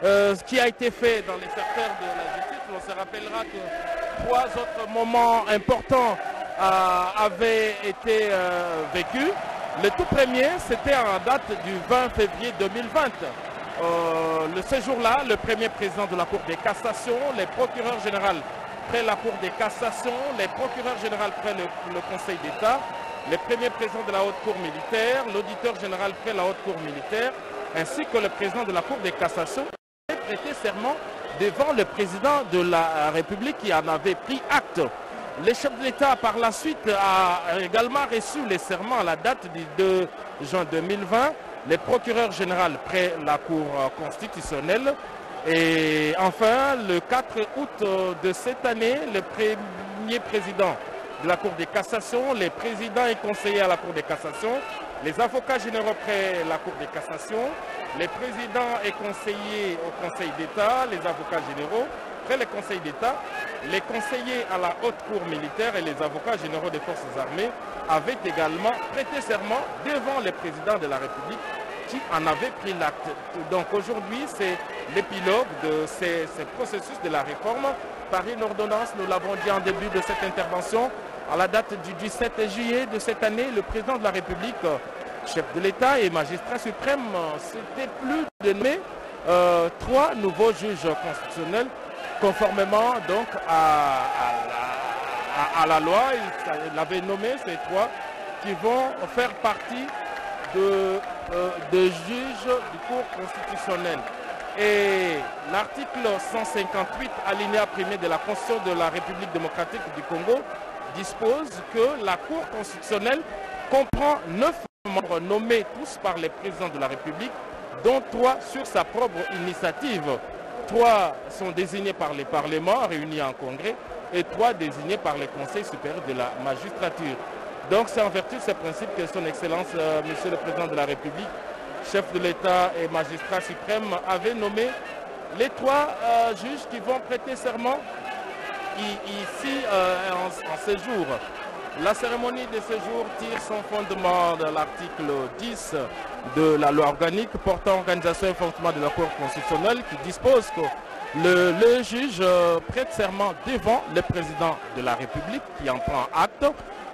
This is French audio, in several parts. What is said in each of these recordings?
ce qui a été fait dans les secteurs de la justice. On se rappellera que 3 autres moments importants avaient été vécus. Le tout premier, c'était en date du 20 février 2020. Ce jour-là, le premier président de la Cour des cassations, les procureurs généraux près la Cour des cassations, les procureurs généraux près le Conseil d'État, les premiers présidents de la Haute Cour militaire, l'auditeur général près la Haute Cour militaire, ainsi que le président de la Cour des cassations, ont prêté serment devant le président de la République qui en avait pris acte. Le chef de l'État, par la suite, a également reçu les serments à la date du 2 juin 2020, les procureurs généraux près la Cour constitutionnelle. Et enfin, le 4 août de cette année, le premier président de la Cour des cassations, les présidents et conseillers à la Cour des cassations, les avocats généraux près la Cour des cassations, les présidents et conseillers au Conseil d'État, les avocats généraux près le Conseil d'État, les conseillers à la Haute Cour militaire et les avocats généraux des forces armées avaient également prêté serment devant le président de la République qui en avait pris l'acte. Donc aujourd'hui, c'est l'épilogue de ce processus de la réforme par une ordonnance. Nous l'avons dit en début de cette intervention. À la date du 17 juillet de cette année, le président de la République, chef de l'État et magistrat suprême, s'était plus de nommer 3 nouveaux juges constitutionnels conformément donc à la loi. Il avait nommé ces 3 qui vont faire partie de juges du cours constitutionnel. Et l'article 158 alinéa 1er de la Constitution de la République démocratique du Congo dispose que la Cour constitutionnelle comprend 9 membres nommés tous par les présidents de la République, dont 3 sur sa propre initiative. 3 sont désignés par les parlements réunis en congrès et 3 désignés par le Conseil supérieur de la magistrature. Donc c'est en vertu de ce principe que son Excellence, Monsieur le Président de la République, chef de l'État et magistrat suprême, avait nommé les 3 juges qui vont prêter serment ici en séjour. La cérémonie de séjour tire son fondement de l'article 10 de la loi organique portant organisation et fonctionnement de la Cour constitutionnelle qui dispose que le juge prête serment devant le président de la République qui en prend acte.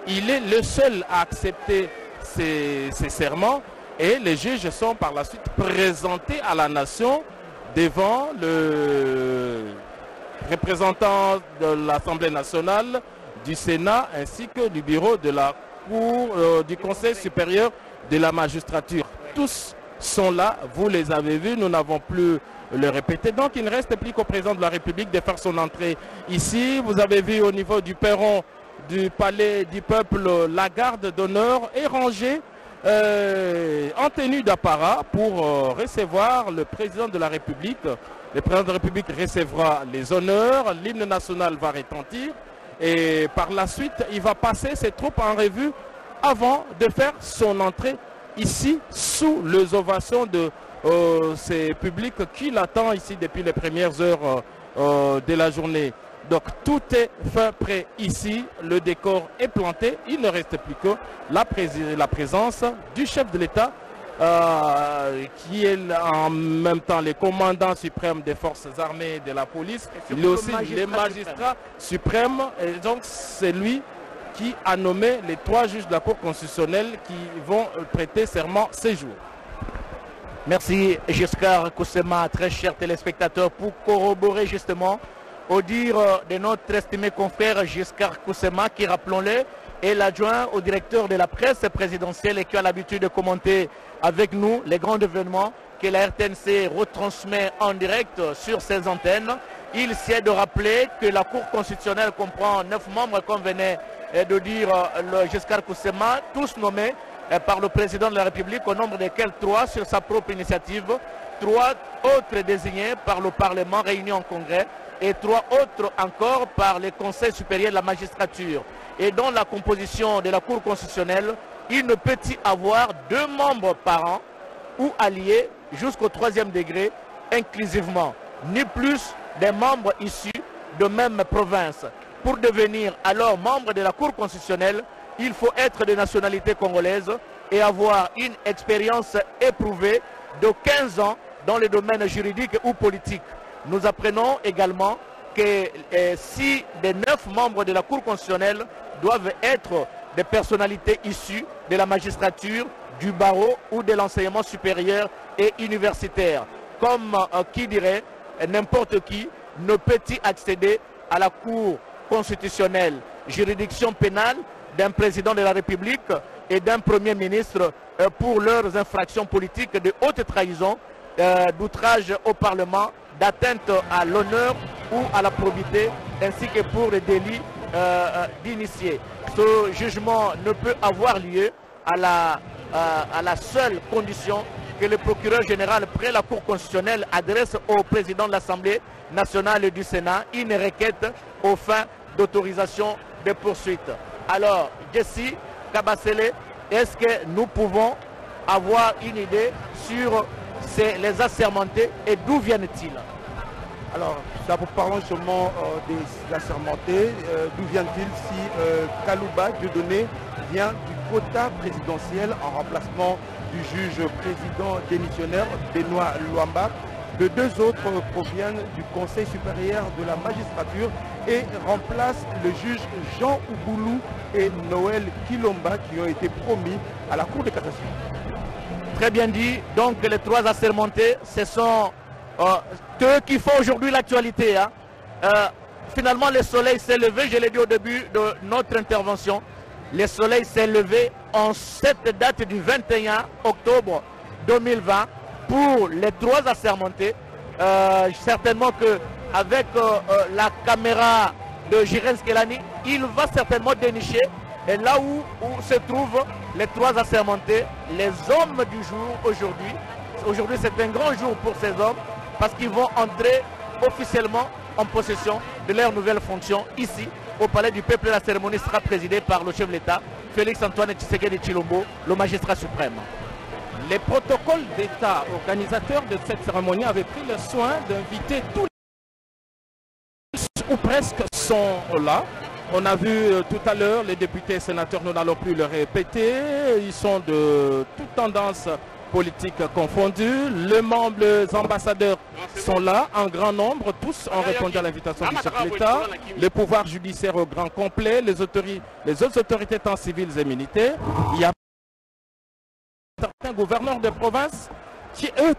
Il est le seul à accepter ces serments et les juges sont par la suite présentés à la nation devant le représentant de l'Assemblée nationale, du Sénat ainsi que du bureau de la Cour du Conseil supérieur de la magistrature. Tous sont là, vous les avez vus, nous n'avons plus le répéter. Donc il ne reste plus qu'au président de la République de faire son entrée ici. Vous avez vu au niveau du perron du palais du peuple, la garde d'honneur est rangée en tenue d'apparat pour recevoir le président de la République. Le président de la République recevra les honneurs, l'hymne national va retentir et par la suite il va passer ses troupes en revue avant de faire son entrée ici sous les ovations de ces publics qui l'attendent ici depuis les premières heures de la journée. Donc tout est fait prêt ici, le décor est planté, il ne reste plus que la présence du chef de l'État qui est en même temps le commandant suprême des forces armées et de la police, il est aussi le magistrat suprême et donc c'est lui qui a nommé les 3 juges de la Cour constitutionnelle qui vont prêter serment ces jours. Merci Giscard Koussema, très chers téléspectateurs, pour corroborer justement au dire de notre estimé confrère Giscard Koussema, qui, rappelons-le, est l'adjoint au directeur de la presse présidentielle et qui a l'habitude de commenter avec nous les grands événements que la RTNC retransmet en direct sur ses antennes. Il s'est de rappeler que la Cour constitutionnelle comprend 9 membres, comme venait de dire le Giscard Koussema, tous nommés par le président de la République, au nombre desquels 3 sur sa propre initiative, 3 autres désignés par le Parlement réuni en congrès et 3 autres encore par le Conseil supérieur de la magistrature. Et dans la composition de la Cour constitutionnelle, il ne peut y avoir 2 membres par an ou alliés jusqu'au 3e degré inclusivement, ni plus des membres issus de même province. Pour devenir alors membre de la Cour constitutionnelle, il faut être de nationalité congolaise et avoir une expérience éprouvée de 15 ans dans le domaine juridique ou politique. Nous apprenons également que si des 9 membres de la Cour constitutionnelle doivent être des personnalités issues de la magistrature, du barreau ou de l'enseignement supérieur et universitaire. Comme qui dirait, n'importe qui ne peut-y accéder à la Cour constitutionnelle, juridiction pénale d'un président de la République et d'un Premier ministre pour leurs infractions politiques de haute trahison, d'outrage au Parlement, d'atteinte à l'honneur ou à la probité, ainsi que pour les délits d'initiés. Ce jugement ne peut avoir lieu à la seule condition que le procureur général près la Cour constitutionnelle adresse au président de l'Assemblée nationale et du Sénat une requête aux fins d'autorisation de poursuite. Alors, Jessie Kabasele, est-ce que nous pouvons avoir une idée sur les assermentés et d'où viennent-ils? Alors, d'abord parlons seulement des assermentés. D'où viennent-ils si Kalouba Dieudonné vient du quota présidentiel en remplacement du juge président démissionnaire Benoît Luamba? Les 2 autres proviennent du Conseil supérieur de la magistrature et remplacent le juge Jean Ouboulou et Noël Kilomba qui ont été promis à la Cour de cassation. Très bien dit. Donc les 3 assermentés, ce sont eux qui font aujourd'hui l'actualité. Hein. Finalement, le soleil s'est levé, je l'ai dit au début de notre intervention. Le soleil s'est levé en cette date du 21 octobre 2020 pour les 3 assermentés. Certainement qu'avec la caméra de Jiren Skelani, il va certainement dénicher là où se trouvent les 3 assermentés, les hommes du jour aujourd'hui. Aujourd'hui, c'est un grand jour pour ces hommes parce qu'ils vont entrer officiellement en possession de leur nouvelle fonction ici au Palais du Peuple. La cérémonie sera présidée par le chef de l'État, Félix-Antoine Tshisekedi Tshilombo, le magistrat suprême. Les protocoles d'État organisateurs de cette cérémonie avaient pris le soin d'inviter tous ou presque sont là. On a vu tout à l'heure les députés et sénateurs, nous n'allons plus le répéter, ils sont de toutes tendances politiques confondues. Les ambassadeurs sont là en grand nombre, tous ont répondu à l'invitation du chef de l'État. Le pouvoir judiciaire au grand complet, les autres autorités tant civiles et militaires. Il y a certains gouverneurs de province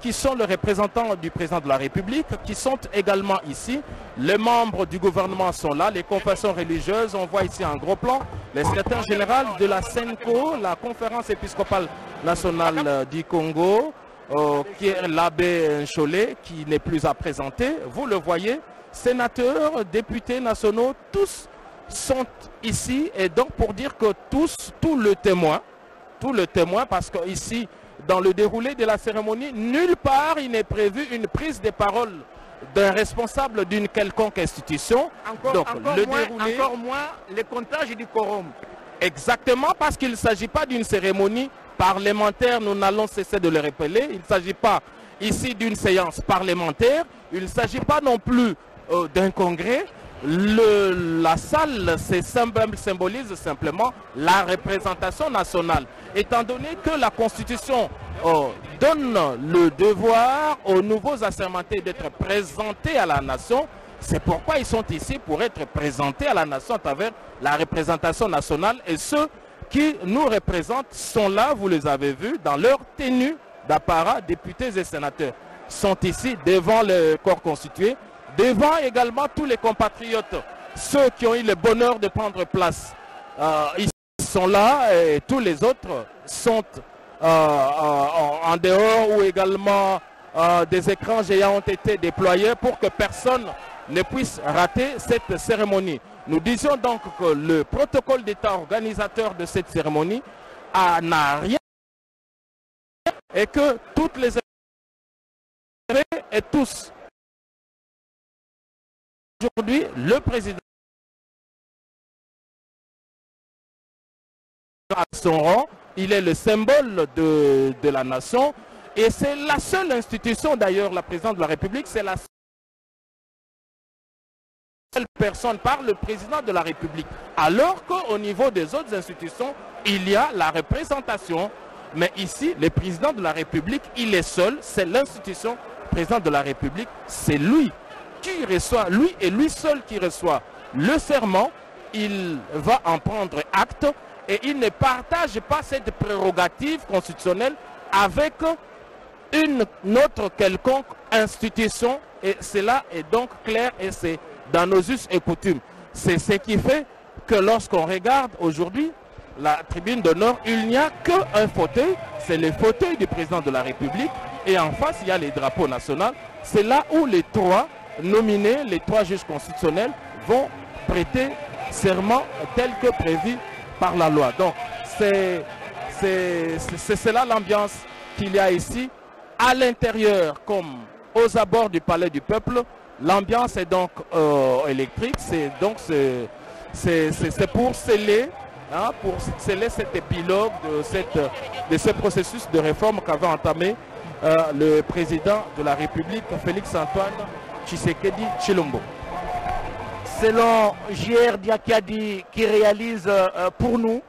qui sont les représentants du président de la République, qui sont également ici. Les membres du gouvernement sont là, les confessions religieuses, on voit ici un gros plan. Le secrétaire général de la CENCO, la conférence épiscopale nationale du Congo, qui est l'abbé Ncholet, qui n'est plus à présenter. Vous le voyez, sénateurs, députés nationaux, tous sont ici. Et donc pour dire que tout le témoin, parce que ici, dans le déroulé de la cérémonie, nulle part il n'est prévu une prise de parole d'un responsable d'une quelconque institution. Encore moins le comptage du quorum. Exactement, parce qu'il ne s'agit pas d'une cérémonie parlementaire, nous n'allons cesser de le rappeler. Il ne s'agit pas ici d'une séance parlementaire, il ne s'agit pas non plus d'un congrès. La salle symbolise simplement la représentation nationale. Étant donné que la Constitution donne le devoir aux nouveaux assermentés d'être présentés à la nation, c'est pourquoi ils sont ici pour être présentés à la nation à travers la représentation nationale. Et ceux qui nous représentent sont là, vous les avez vus, dans leur tenue d'apparat, députés et sénateurs, sont ici devant le corps constitué, devant également tous les compatriotes, ceux qui ont eu le bonheur de prendre place. Ils sont là et tous les autres sont en dehors ou également des écrans géants ont été déployés pour que personne ne puisse rater cette cérémonie. Nous disions donc que le protocole d'État organisateur de cette cérémonie n'a rien et que toutes les et tous aujourd'hui le président à son rang, il est le symbole de la nation et c'est la seule institution d'ailleurs, la présidente de la République, c'est la seule personne par le président de la République. Alors qu'au niveau des autres institutions, il y a la représentation Mais ici, le président de la République, il est seul, c'est l'institution président de la République, c'est lui qui reçoit, lui et lui seul qui reçoit le serment. Il va en prendre acte et il ne partage pas cette prérogative constitutionnelle avec une autre quelconque institution, et cela est donc clair et c'est dans nos us et coutumes. C'est ce qui fait que lorsqu'on regarde aujourd'hui la tribune d'honneur, il n'y a qu'un fauteuil, c'est le fauteuil du président de la République, et en face il y a les drapeaux nationaux. C'est là où les trois nominés, les trois juges constitutionnels vont prêter serment tel que prévu par la loi. Donc c'est cela l'ambiance qu'il y a ici à l'intérieur comme aux abords du palais du peuple. L'ambiance est donc électrique, c'est pour sceller, hein, cet épilogue de ce processus de réforme qu'avait entamé le président de la République, Félix-Antoine Tshisekedi Tshilombo. Selon J.R. Diakadi qui réalise pour nous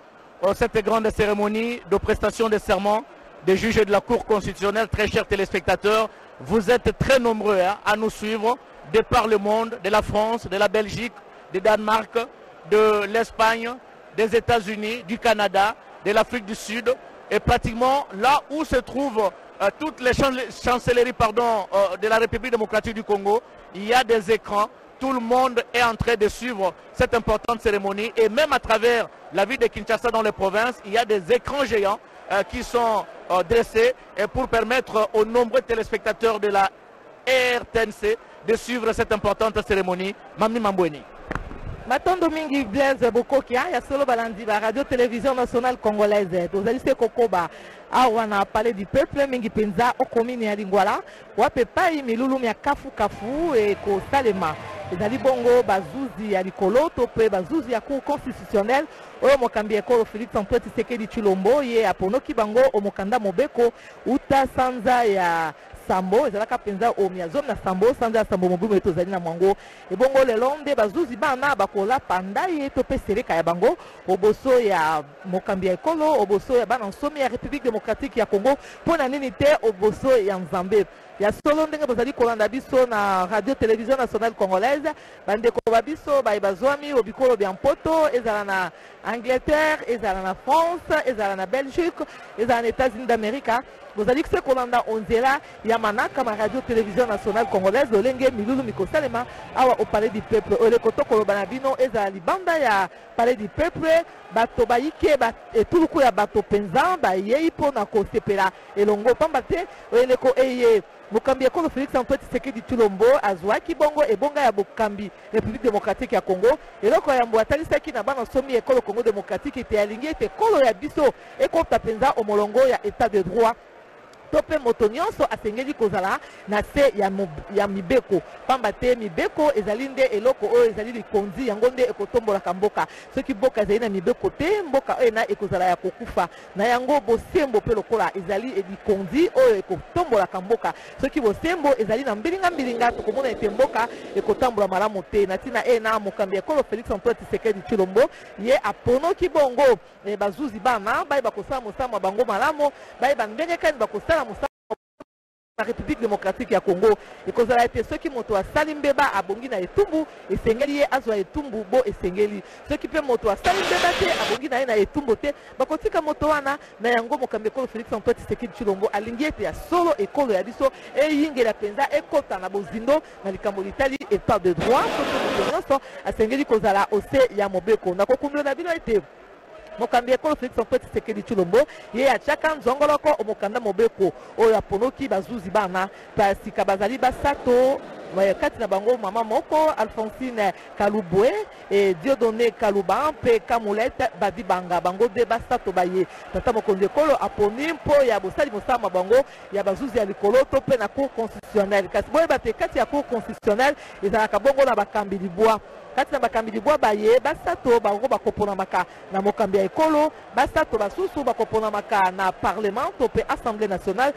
cette grande cérémonie de prestation de serment des juges de la Cour constitutionnelle, très chers téléspectateurs, vous êtes très nombreux à nous suivre de par le monde, de la France, de la Belgique, du Danemark, de l'Espagne, des États-Unis, du Canada, de l'Afrique du Sud, et pratiquement là où se trouvent toutes les chancelleries de la République démocratique du Congo, il y a des écrans. Tout le monde est en train de suivre cette importante cérémonie, et même à travers la ville de Kinshasa dans les provinces, il y a des écrans géants qui sont dressés et pour permettre aux nombreux téléspectateurs de la RTNC de suivre cette importante cérémonie. Mami Mambweni. Matondo mingi Blaise Bokokia ya solo balandi ba radio télévision nationale congolaise tozali se kokoba awa na palais du peuple mingi penza okomini ya Lingwala wape pai milulu ya kafu e ko salema ezali bongo bazuzi ya likolo to pe bazuzi ya cour constitutionnelle oyo mokambi ekolo Félix Antoine Tshisekedi Tshilombo ye aponoki bango omokanda mobeko uta sanza ya Sambo ezalaka penza omiazom na Sambo sanza ya Sambo mobumu etozali na mwango ebongo lelo nde bazuzi bana bakola panda ye to pe sereka ya bango oboso ya mokambi ya ekolo oboso ya bana nsomi ya République démocratique ya Congo pona nini te oboso ya Nzambe ya solo ndenge bozali kolanda biso na radio télévision nationale congolaise bandeko babiso bazwami obikolo bya mpoto ezala na Angleterre, ezala na France, ezala na Belgique, ezala na États-Unis d'Amérique. Bozali se kolanda onzela ya manaka ma radio télévision nationale congolaise olenge milulu mikosalema awa au palais du peuple ole kotoko bana bino ezala libanda ya palais du peuple bato bayike ba etuluku ya bato penza ba yei pona ko sepela elongo pamba te ole ko eye mokambi ekolo Félix Antoine Tshisekedi Tshilombo azwaki bongo ebonga ya bokambi République démocratique ya Congo eloko ya mbo atalisaki na bana somi ekolo Congo démocratique ete alingi ete kolo ya biso ekota penza omolongo ya état de droit tope moto nyonso asengeli kozala na se ya mibeko pamba te mibeko ezali nde eloko oyo ezali likonzi yango nde ekotombolaka mboka soki mboka ezali na mibeko te mboka oyo na ekozala ya kokufa na yango bosembo mpe lokola ezali likonzi oyo ekotombolaka mboka soki bosembo ezali na mbilinga tokomona ete mboka ekotambola malamu te na ntina na mokambi ekolo Félix Antoine Tshisekedi Tshilombo ye aponoki bongo bazuzi bana baye bakosala mosala bango malamu baye bandenge kani bakosala la République démocratique ya Congo ekozala ete soki moto asali mbeba abongi na etumbu esengeli ye azwa etumbu bo esengeli soki pe moto asali mbeba te abongi na ye na etumbu te bakotika moto wana na yango mokambi ekolo Félix Antoine Tshisekedi Tshilombo alingi ete ya solo ekolo ya biso eyingela penza ekota na bozindo na likambo litali état de droit soki moto nyonso asengeli kozala ose ya mobeko na kokumbela na bino ete mokambi ekolo Félix Antoine Tshisekedi Tshilombo ye achaka nzongoloko omokanda mobeko oyo aponoki bazuzi bana pasika bazali basato kati na bango mama moko Alphonsine Kalubwe et Dieudonné Kaluba mpe Kamulete badibanga bango de basato baye tata mokonzi ekolo aponi mpo ya bosali mosama bango ya bazuzi ya likolo to mpe na cour constitutionnelle kasi boyeba te kati ya cour constitutionnelle ezalaka bongo na bakambi libwa kati na bakambi libwa baye basato bango bakoponamaka na mokambi ya ekolo basato basusu bakoponamaka na parlement to mpe assemblée nationale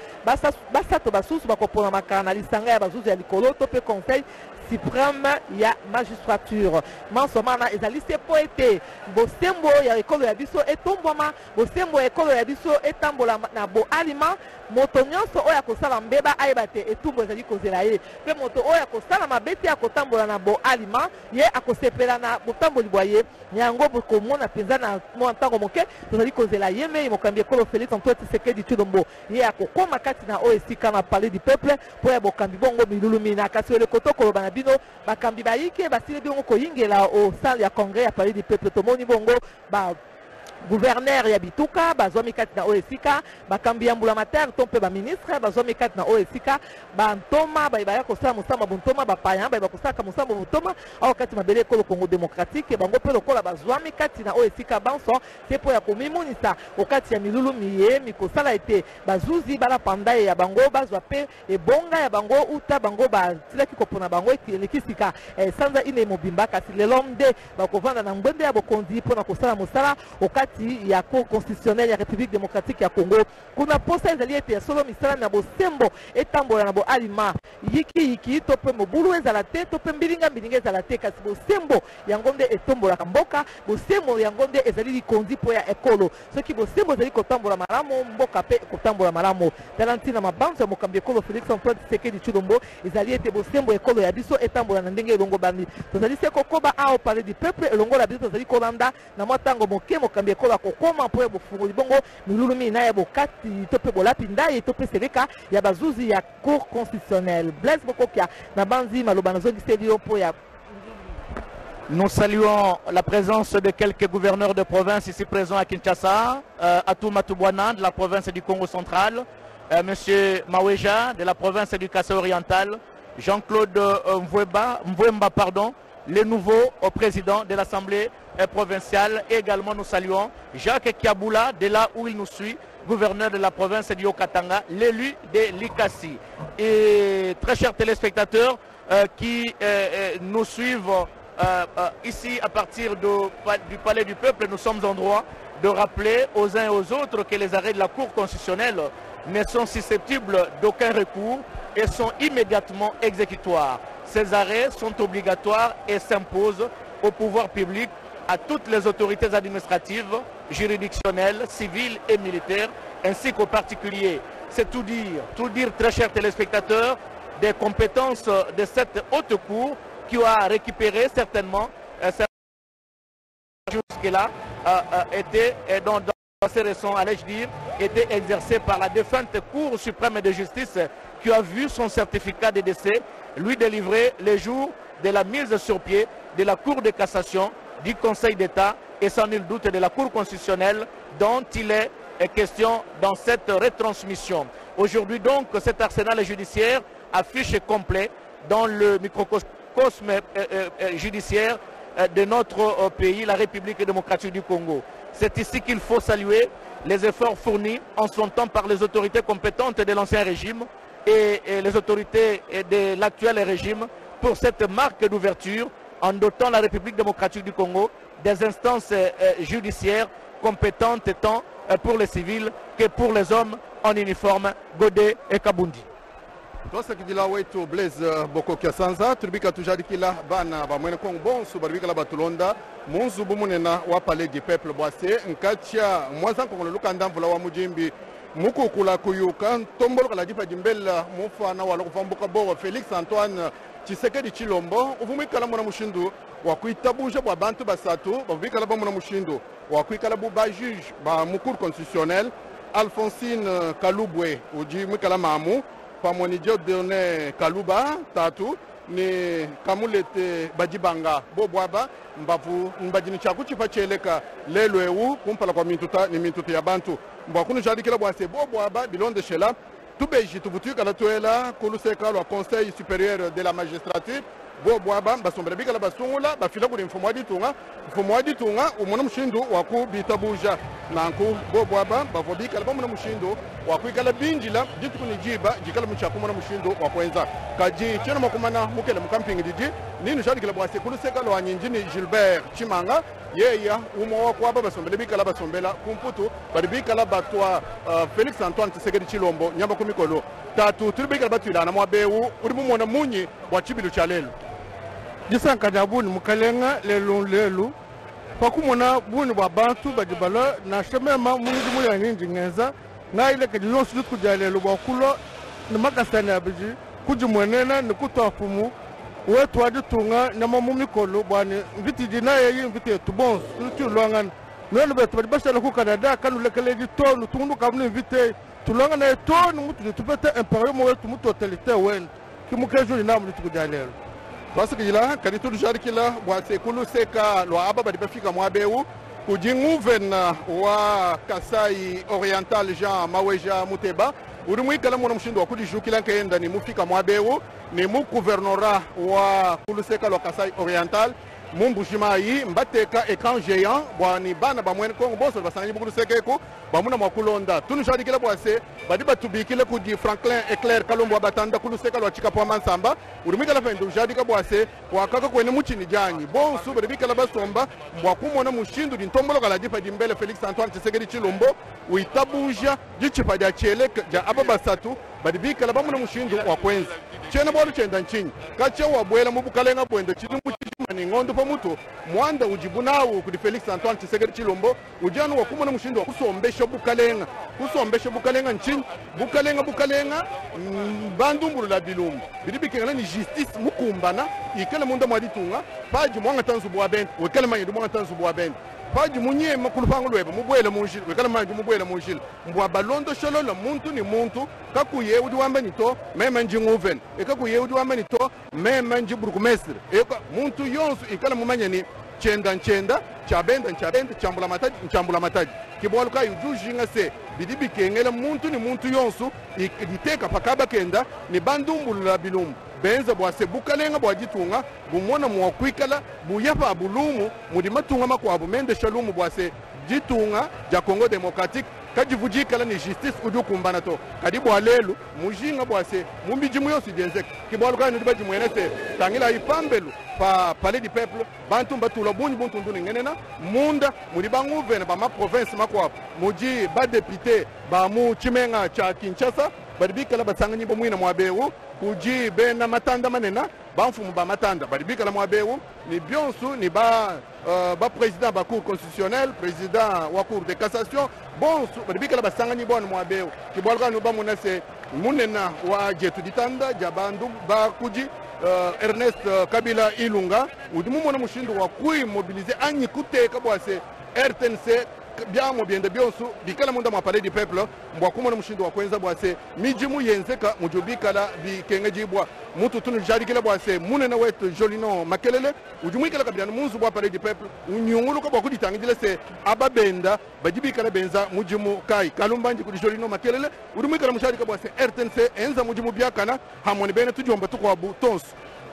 basato basusu bakoponamaka na lisanga ya bazuzi ya likolo to mpe conseil suprême ya magistrature mansomana ezali se po ete bosembo ya ekolo ya biso etombwama bosembo ya ekolo ya biso etambola na boalima moto nyonso oyo akosala mbeba ayeba te etumbu ezali kozela ye mpe moto oyo akosala mabe te akotambola na boalima ye akosepela na botamboli bwa ye yango bokomona mpenza na mwa ntango moke tozali kozela ye mei mokambi ekolo Félix Antoine Tshisekedi Tshilombo ye akokoma kati na oyo esika na palais du peuple mpo ya bokambi bongo milulumina kasi elekoto koloba na bino bakambi bayike basili bongo koyingela o salle ya congrès ya palais du peuple tomoni bongo gouverneur ya bituka bazwami kati na oyo esika bakambi ya mbulamatere to mpe baministre bazwami kati na oyo esika bantoma bayebaya kosala mosamba bontoma bapaya bayeba kosalaka mosamba bontoma awa kati mabele ekolo Congo démocratique bango mpe lokola bazwami kati na oyo esika banso te mpo ya komimonisa okati ya milulumi ye mikosala ete bazuzi balapanda ye ya bango bazwa mpe ebonga ya bango uta bango batilaki kopona bango elekisika sanza ine mobimba kasi lelo nde bakovanda na ngwende ya bokonzi mpona kosala mosala okati ya cour constitutionnelle ya République démocratique ya Congo kuna posa ezali ete ya solo misala na bosembo etambola na boalima yiki to mpe mobulu ezala te to mpe mbilinga ezala te kasi bosembo yango nde etombolaka mboka bosembo yango nde ezali likonzi mpo ya ekolo soki bosembo ezali kotambola malamu mboka mpe kotambola malamu tala ntina mabanzo ya mokambi ekolo Félix Antoine Tshisekedi Tshilombo ezali ete bosembo ekolo ya biso etambola na ndenge elongo bandi tozali se kokoba ao palais du peuple elongo la biso tozali kolanda na mwa ntango moke mokambi ekolo akokoma mpo ya bofungoli bongo milulumi na ya bokati to mpe bolapi ndaye to mpe seleka ya bazuzi ya cour constitutionnelle Blaise Bokokia na banzi maloba nazongiseli yo mpo ya. Nous saluons la présence de quelques gouverneurs de province ici présents à Kinshasa, Atou Matubwana de la province du Congo central, Monsieur Maweja de la province du Kassai oriental, Jean-Claude Mvwemba, le nouveau président de l'Assemblée provinciale. Et également nous saluons Jacques Kiaboula de là où il nous suit, gouverneur de la province du Haut-Katanga, l'élu de Likasi. Et très chers téléspectateurs qui nous suivent ici à partir du Palais du Peuple, nous sommes en droit de rappeler aux uns et aux autres que les arrêts de la Cour constitutionnelle ne sont susceptibles d'aucun recours et sont immédiatement exécutoires. Ces arrêts sont obligatoires et s'imposent au pouvoir public, à toutes les autorités administratives, juridictionnelles, civiles et militaires, ainsi qu'aux particuliers. C'est tout dire très chers téléspectateurs, des compétences de cette haute cour qui a récupéré certainement jusque-là était dans ces récents, allais-je dire, était exercé par la défunte Cour suprême de justice qui a vu son certificat de décès lui délivrer les jours de la mise sur pied de la Cour de cassation, du Conseil d'État et sans nul doute de la Cour constitutionnelle dont il est question dans cette retransmission. Aujourd'hui donc, cet arsenal judiciaire affiche complet dans le microcosme judiciaire de notre pays, la République démocratique du Congo. C'est ici qu'il faut saluer les efforts fournis en son temps par les autorités compétentes de l'ancien régime et les autorités de l'actuel régime pour cette marque d'ouverture en dotant la République démocratique du Congo des instances judiciaires compétentes tant pour les civils que pour les hommes en uniforme, Godé et Kabundi. Twasakidila wetu Blaise Bokokia Sanza turibika tujadikila bana bamwene Kongo bonsu baribika batulonda munzu bumunena wa palais du peuple boise nkatia mwaza Kongo lukanda mvula wa mujimbi mukukula kuyuka tombolo kala dipa jimbela mufana wa lokufambuka bo Félix Antoine Tshisekedi Tshilombo uvumikala mwana mushindu wa kuitabuje bwa bantu basatu bavumikala ba mwana mushindu wa kuikala bu ba juge ba mukur constitutionnel Alphonsine Kalubwe uji mwikala mamu pamoni Dieudonné Kaluba tatu ni Kamulete Badibanga bobwaba mbavu mbajini chaku chifa cheleka lelo ewu kumpala kwa mintuta ni mintuta ya bantu mbakunu jadikila bwase bobwaba bilonde shela tubeji tuvutuka la tuela kuluseka lwa Conseil supérieur de la magistrature bobwaba basombera bikala basungula bafila kuli mfumo wa ditunga umuna mushindu waku bitabuja nanku bobwaba bavobikala bamuna mushindu wakuikala binjila ditukuni jiba jikala muchaku muna mushindu wakwenza kaji chena makumana mukele mukampingi didi ninu shadikila bwase kuluseka lwa nyinjini Gilbert Chimanga yeya umo wakwaba basombera bikala basombela kumputu baribikala batwa Félix Antoine Tshisekedi Tshilombo nyamba kumikolo tatu turibikala batwilana mwabewu uri mumona munyi wa chibilu cha lelo jisankada buni mukalenga lelu pakumona buni babantu badibala na shemema mungu muya ninji ngenza na ile kadi yonsu kujya lelu bakulo ni makasani abiji kujimwenena ni kutafumu wetu waditunga na mamumikolo bwani mviti dinaye yi mviti tubons tulwangan nelo betu badibasha ku Canada kanu lekeleji to nutundu kamni mviti tulanga na to mutu tupete imperium wetu mutu totalitaire wen kimukejo ni namu tukujya lelu parce que ila kadi tudu jarikila bwa sekulu seka lo aba badibafika mwabeu kujinguvena wa Kasai Oriental Jean Maweja Muteba urumwi kala mwana mshindo wa kujishukila kaenda ni mufika mwabeu ni mu gouvernora wa kuluseka lo Kasai Oriental mumbushima yi mbateka écran géant bwani bana bamwene kongo boso basanyi bukuluseka eko bamuna mwakulonda tunushadikila bwase badiba tubikile kudi Franklin Eclair kalombo batanda kuluseka lo chikapo mansamba urumika la fendo jadika bwase wakaka kwene muchini janyi bonsu badibika la basomba mwakumona mushindu dintombolo kala dipa dimbele Félix Antoine Tshisekedi Tshilombo uitabuja jichipa ja chele ja ababasatu badibika la bamuna mushindu wa kwenza chena bwalo chenda nchinyi kacha wabwela mubukalenga bwendo chidumbu ni ngondo pamuto mwanda ujibunawo kudi Félix Antoine Tshisekedi Tshilombo ujano wakumona mushindo wa kusombesha bukalenga nchinyi bukalenga bandumbulu la bilumu bidibikengana ni justice mukumbana ikele munda mwaditunga paji mwanga tanzu bwa bend wekele manyi mwanga tanzu bwa bend paji munye makulupangu lweba mubwele munjil wekele manyi mubwele munjil mbwa balondo sholola muntu ni muntu kakuye udi wamba nito mema nji nguven kakuye udi wamba nito mema nji burgumestre muntu yonsu ikele mumanya ni chenda chabenda chambula mataji kibwaluka yujujinga se bidibi kengela muntu ni muntu yonsu ikiteka pakaba kenda ni bandumbulu la bilumu benza bwase bukalenga bwajitunga bumona mwakwikala buyapa bulumu mudimatunga makwabu mende shalumu bwase jitunga ja Congo Democratique kajivujikala ni justice udukumbana to kadi bwalelu mujinga bwase mumbijimu yonsu jenzek kibwaluka ndibaji mwenese tangila ipambelu pa palais du peuple bantu batula buntu nduni ngenena munda muri banguvena ba ma province makwa muji ba député ba mu chimenga cha Kinshasa badibikala basanganyi bomwina mwabeu kuji bena matanda manena banfumu ba matanda badibikala mwabeu ni byonsu ni ba président ba cour constitutionnelle président wa cour de cassation bonsu badibikala basanganyi bon mwabeu kibwalka no ba munase munena wa jetu ditanda jabandu ba kuji Ernest Kabila Ilunga udimumona mushindu wa kui mobiliser anyi kuteka bwase RTNC byamo byende byonsu bikala munda mwa palais du peuple mbwa kumona mushindu wa kwenza bwase mijimu yenzeka mujubikala bikengejibwa mutu tunu jarikila bwase munena wetu Jolino Makelele ujumwikala kabila munzu bwa palais du peuple unyungulu ko bwakudi tangile se ababenda bajibikala benza mujimu kai kalumbanji kudi Jolino Makelele udumwikala musharika bwase RTNC enza mujimu byakana hamoni bene tujomba tukwa butonsu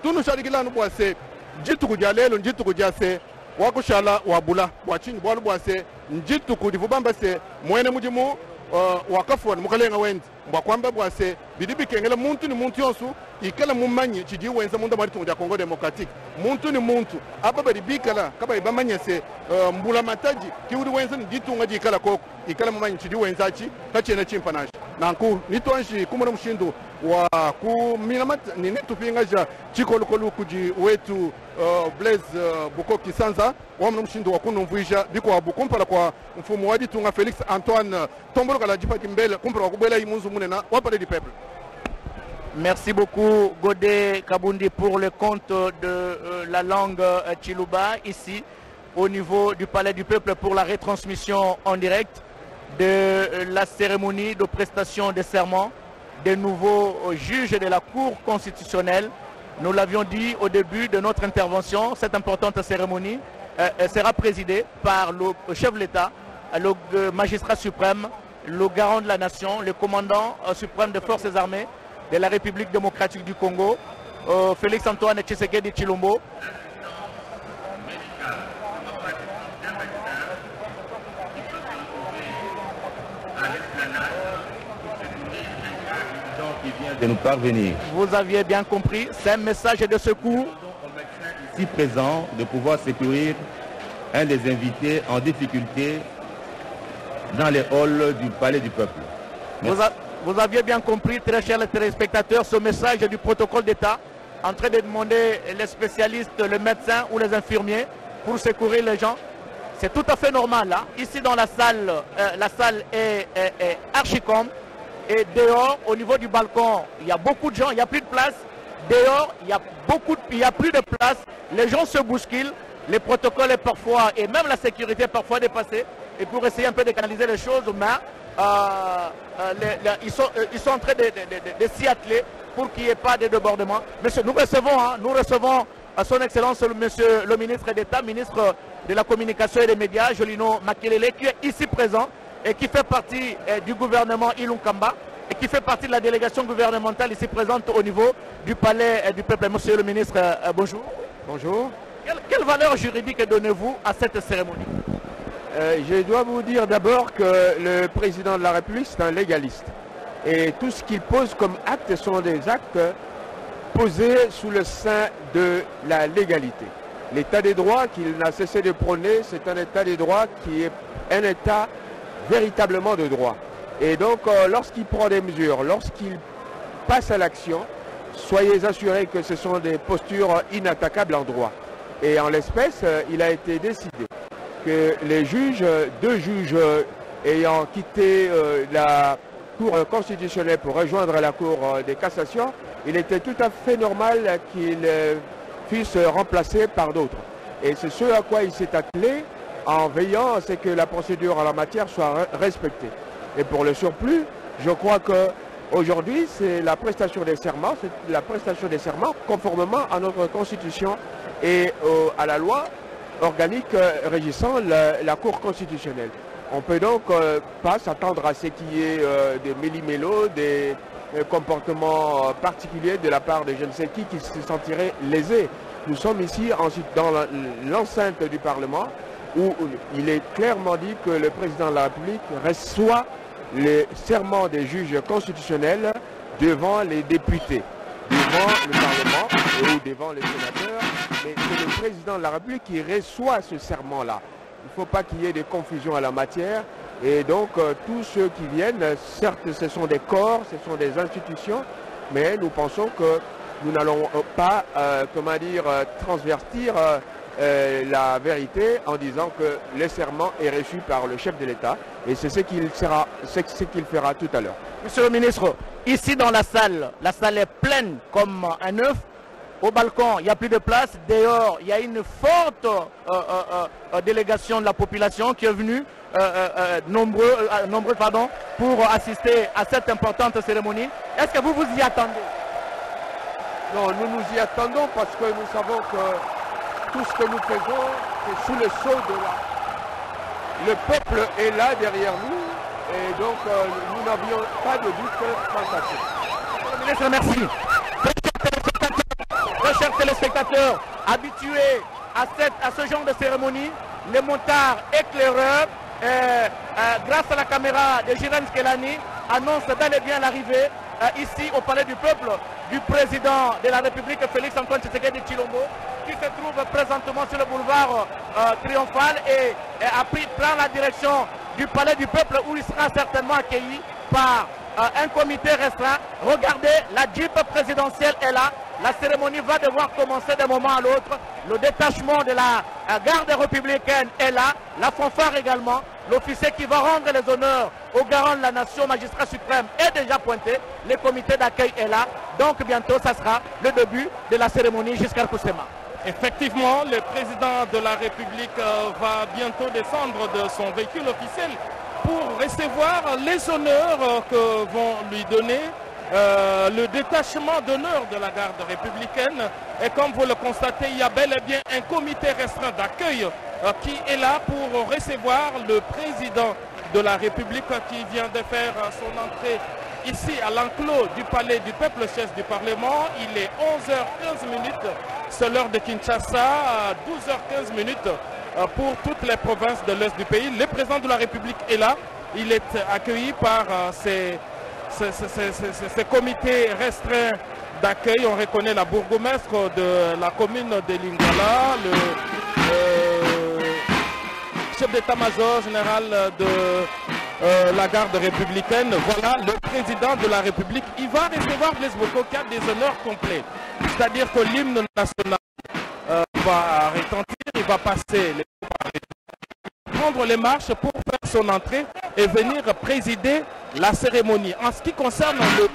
tunu sharikila bwase jitu kujalelo jitu kujase wakushala wabula bwachini bwalu bwase njitu kudivubamba se mwene mujimu wakafoni mukalenga wendi mbwakwamba bwase bidibi kengela muntu ni muntu yonsu ikala mumanyi chiji wenza munda mwari tungu ja Congo Democratique muntu ni muntu aba badibikala kaba ibamanya se mbula mataji kiuri wenza njitunga jikala koko ikala mumanyi chiji wenza chi kachena chimpanashi nanku nitwanshi kumuna mushindu wa kuminamata nini tupinga ja chikolukolu kuji wetu Blaise Bukoki Sanza wamna mshindu wa kunumvuisha biko wabu kumpala kwa mfumu wadi tunga Félix Antoine tombolo kala jipa kimbele kumpala wakubwela imunzu munena wapale di peuple. Merci beaucoup Godé Kabundi pour le compte de la langue Chiluba ici au niveau du Palais du Peuple pour la retransmission en direct de la cérémonie de prestation de serment des nouveaux juges de la Cour constitutionnelle. Nous l'avions dit au début de notre intervention, cette importante cérémonie sera présidée par le chef de l'État, le magistrat suprême, le garant de la nation, le commandant suprême des forces armées de la République démocratique du Congo, Félix Antoine Tshisekedi Tshilombo. De nous parvenir. Vous aviez bien compris, c'est un message de secours. Si présent, de pouvoir secourir un des invités en difficulté dans les halls du Palais du Peuple. Vous aviez bien compris, très chers téléspectateurs, ce message du protocole d'État en train de demander les spécialistes, les médecins ou les infirmiers pour secourir les gens. C'est tout à fait normal là. Ici dans la salle est archi-calme. Et dehors, au niveau du balcon, il y a beaucoup de gens, il n'y a plus de place. Dehors, il y a plus de place. Les gens se bousculent. Les protocoles parfois, et même la sécurité parfois dépassés. Et pour essayer un peu de canaliser les choses, mais ils sont en train de s'y atteler pour qu'il n'y ait pas de débordement. Monsieur, nous recevons son Excellence Monsieur le ministre d'État, ministre de la Communication et des Médias, Jolino Makelele, qui est ici présent et qui fait partie du gouvernement Ilunkamba et qui fait partie de la délégation gouvernementale ici présente au niveau du Palais du Peuple. Monsieur le ministre, bonjour. Bonjour. Quelle valeur juridique donnez-vous à cette cérémonie? Je dois vous dire d'abord que le président de la République, c'est un légaliste. Et tout ce qu'il pose comme actes sont des actes posés sous le sein de la légalité. L'état des droits qu'il n'a cessé de prôner, c'est un état des droits qui est un état véritablement de droit. Et donc, lorsqu'il prend des mesures, lorsqu'il passe à l'action, soyez assurés que ce sont des postures inattaquables en droit. Et en l'espèce, il a été décidé que les juges, deux juges ayant quitté la Cour constitutionnelle pour rejoindre la Cour des cassations, il était tout à fait normal qu'ils puissent remplacer par d'autres. Et c'est ce à quoi il s'est attelé en veillant à ce que la procédure en la matière soit respectée. Et pour le surplus, je crois qu'aujourd'hui, c'est la prestation des serments, conformément à notre Constitution et à la loi organique régissant la Cour constitutionnelle. On ne peut donc pas s'attendre à ce qu'il y ait des méli-mélos, des comportements particuliers de la part de je ne sais qui se sentiraient lésés. Nous sommes ici ensuite dans l'enceinte du Parlement où il est clairement dit que le président de la République reçoit les serments des juges constitutionnels devant les députés, devant le Parlement ou devant les sénateurs, mais c'est le président de la République qui reçoit ce serment-là. Il ne faut pas qu'il y ait de confusion à la matière. Et donc, tous ceux qui viennent, certes, ce sont des corps, ce sont des institutions, mais nous pensons que nous n'allons pas, transvertir la vérité en disant que le serment est reçu par le chef de l'État. Et c'est ce qu'il fera tout à l'heure. Monsieur le ministre, ici dans la salle est pleine comme un œuf. Au balcon, il n'y a plus de place. Dehors, il y a une forte délégation de la population qui est venue, nombreux, pour assister à cette importante cérémonie. Est-ce que vous vous y attendez? Non, nous nous y attendons parce que nous savons que tout ce que nous faisons, c'est sous le sceau de la... Le peuple est là derrière nous et donc nous n'avions pas de doute quant à ça. Ministre, merci. Chers téléspectateurs, habitués à ce genre de cérémonie, les montards éclaireurs, grâce à la caméra de Jiren Skelani, annoncent bel et bien l'arrivée ici au Palais du Peuple du président de la République, Félix Antoine Tshisekedi Tshilombo, qui se trouve présentement sur le boulevard Triomphal et prend la direction du Palais du Peuple où il sera certainement accueilli par un comité restreint. Regardez, la Jeep présidentielle est là. La cérémonie va devoir commencer d'un moment à l'autre. Le détachement de la garde républicaine est là. La fanfare également. L'officier qui va rendre les honneurs au garant de la nation, magistrat suprême, est déjà pointé. Le comité d'accueil est là. Donc bientôt, ça sera le début de la cérémonie jusqu'à Kusema. Effectivement, le président de la République va bientôt descendre de son véhicule officiel pour recevoir les honneurs que vont lui donner le détachement d'honneur de la garde républicaine. Et comme vous le constatez, il y a bel et bien un comité restreint d'accueil qui est là pour recevoir le président de la République qui vient de faire son entrée ici à l'enclos du Palais du Peuple, chef du Parlement. Il est 11h15, c'est l'heure de Kinshasa, 12h15 pour toutes les provinces de l'Est du pays. Le président de la République est là. Il est accueilli par ces comités restreints d'accueil. On reconnaît la bourgmestre de la commune de Lingala, le chef d'état-major général de la garde républicaine. Voilà le président de la République. Il va recevoir Blaise Boko qui a des honneurs complets. c'est-à-dire que l'hymne national va retentir, il va passer les prendre les marches pour faire son entrée et venir présider la cérémonie. En ce qui concerne le...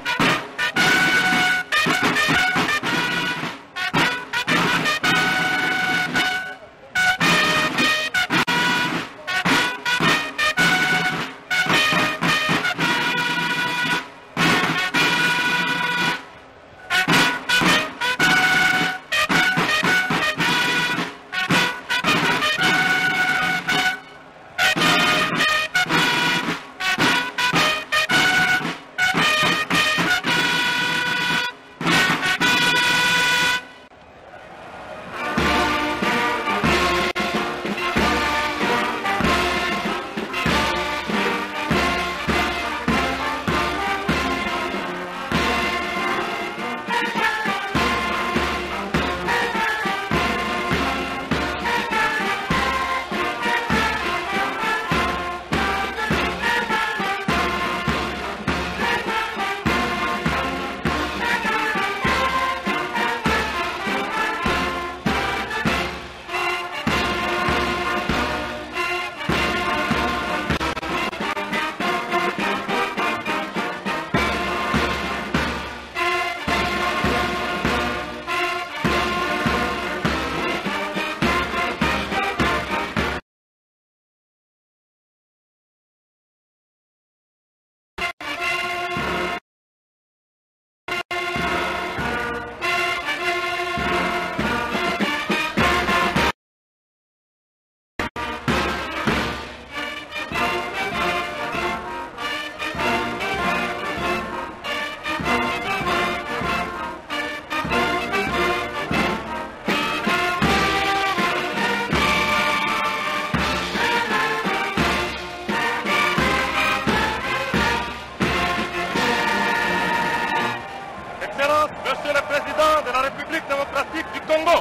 Monsieur le Président de la République démocratique du Congo,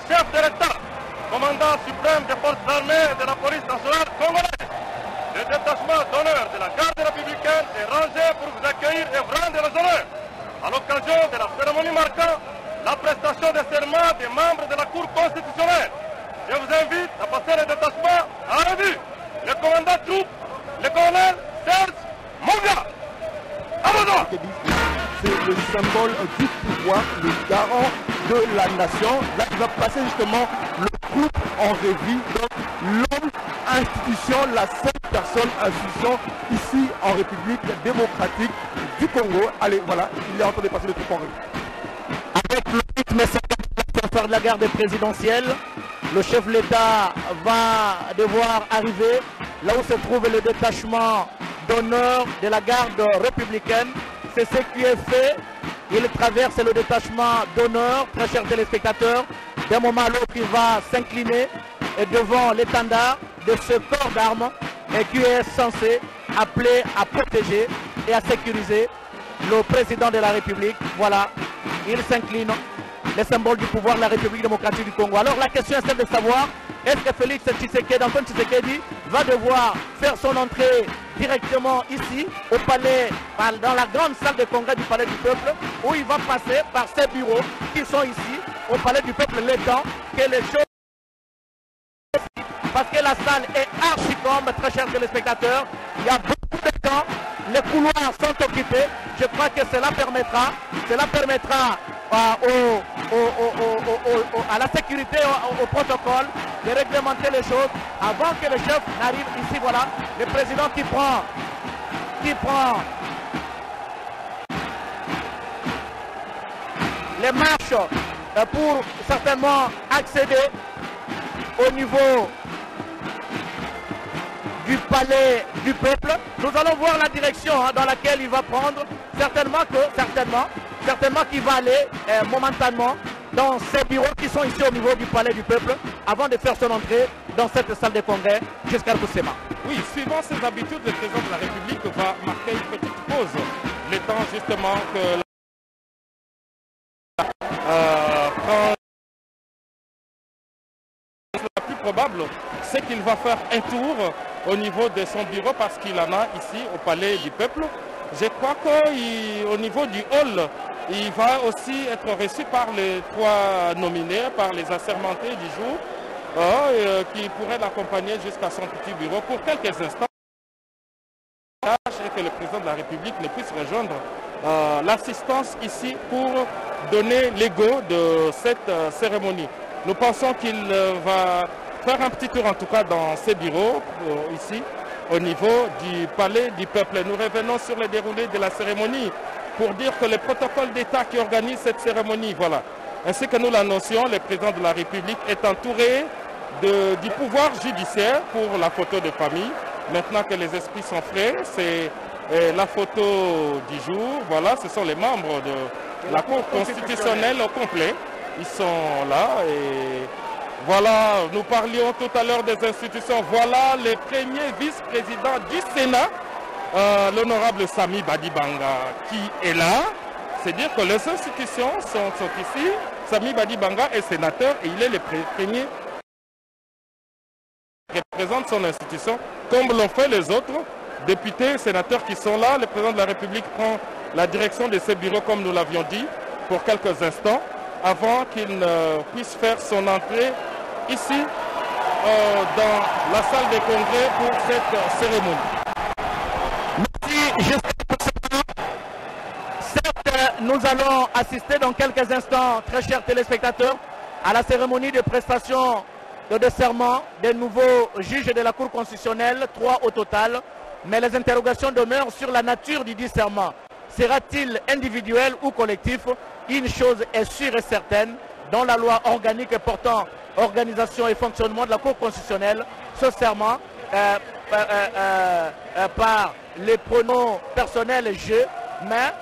chef de l'État, commandant suprême des forces armées et de la police nationale congolaise, le détachement d'honneur de la garde républicaine est rangé pour vous accueillir et vous rendre les honneurs à l'occasion de la cérémonie marquant la prestation des serments des membres de la Cour constitutionnelle. Je vous invite à passer le détachement en revue. Le commandant de troupe, le colonel Serge Monga. C'est le symbole du pouvoir, le garant de la nation. Là, il va passer justement le groupe en revue. Donc, l'homme, institution, la seule personne, institution, ici en République démocratique du Congo. Allez, voilà, il est en train de passer le groupe en revue. Avec le rythme faire de la garde présidentielle, le chef de l'État va devoir arriver là où se trouve le détachement d'honneur de la garde républicaine. C'est ce qui est fait. Il traverse le détachement d'honneur, très chers téléspectateurs. D'un moment à l'autre, il va s'incliner devant l'étendard de ce corps d'armes et qui est censé appeler à protéger et à sécuriser le président de la République. Voilà, il s'incline, le symbole du pouvoir de la République démocratique du Congo. Alors la question est celle de savoir, est-ce que Félix Tshisekedi, Antoine Tshisekedi, va devoir faire son entrée directement ici, au palais, dans la grande salle de congrès du palais du peuple, où il va passer par ces bureaux qui sont ici, au palais du peuple, le temps que les choses... Parce que la salle est archi-combe, très chers téléspectateurs, il y a beaucoup de temps, les couloirs sont occupés, je crois que cela permettra à la sécurité, au protocole, de réglementer les choses avant que le chef n'arrive ici. Voilà, le président qui prend les marches pour certainement accéder au niveau du palais du peuple. Nous allons voir la direction dans laquelle il va prendre. Certainement qu'il va aller momentanément dans ces bureaux qui sont ici au niveau du palais du peuple avant de faire son entrée dans cette salle de congrès jusqu'à Kusema. Oui, suivant ses habitudes, le président de la République va marquer une petite pause. Le temps justement que la plus probable, c'est qu'il va faire un tour au niveau de son bureau parce qu'il en a ici au palais du peuple. Je crois qu'au niveau du hall, il va aussi être reçu par les 3 nominés, par les assermentés du jour, qui pourraient l'accompagner jusqu'à son petit bureau pour quelques instants. Et que le président de la République ne puisse rejoindre l'assistance ici pour donner l'égo de cette cérémonie. Nous pensons qu'il va faire un petit tour en tout cas dans ses bureaux ici au niveau du palais du peuple. Nous revenons sur le déroulé de la cérémonie pour dire que le protocole d'État qui organise cette cérémonie, voilà, ainsi que nous l'annoncions, le président de la République est entouré du pouvoir judiciaire pour la photo de famille. Maintenant que les esprits sont frais, c'est la photo du jour. Voilà, ce sont les membres de la Cour constitutionnelle au complet. Ils sont là et voilà, nous parlions tout à l'heure des institutions. Voilà le premier vice-président du Sénat, l'honorable Sami Badibanga, qui est là. C'est dire que les institutions sont ici. Sami Badibanga est sénateur et il est le premier qui représente son institution, comme l'ont fait les autres députés, sénateurs qui sont là. Le président de la République prend la direction de ses bureaux, comme nous l'avions dit, pour quelques instants, avant qu'il ne puisse faire son entrée ici, dans la salle des congrès pour cette cérémonie. Merci. Certes, nous allons assister dans quelques instants, très chers téléspectateurs, à la cérémonie de prestation de serment des nouveaux juges de la Cour constitutionnelle, 3 au total, mais les interrogations demeurent sur la nature du serment. Sera-t-il individuel ou collectif? Une chose est sûre et certaine, dans la loi organique portant organisation et fonctionnement de la Cour constitutionnelle, ce serment, par les pronoms personnels « je », mais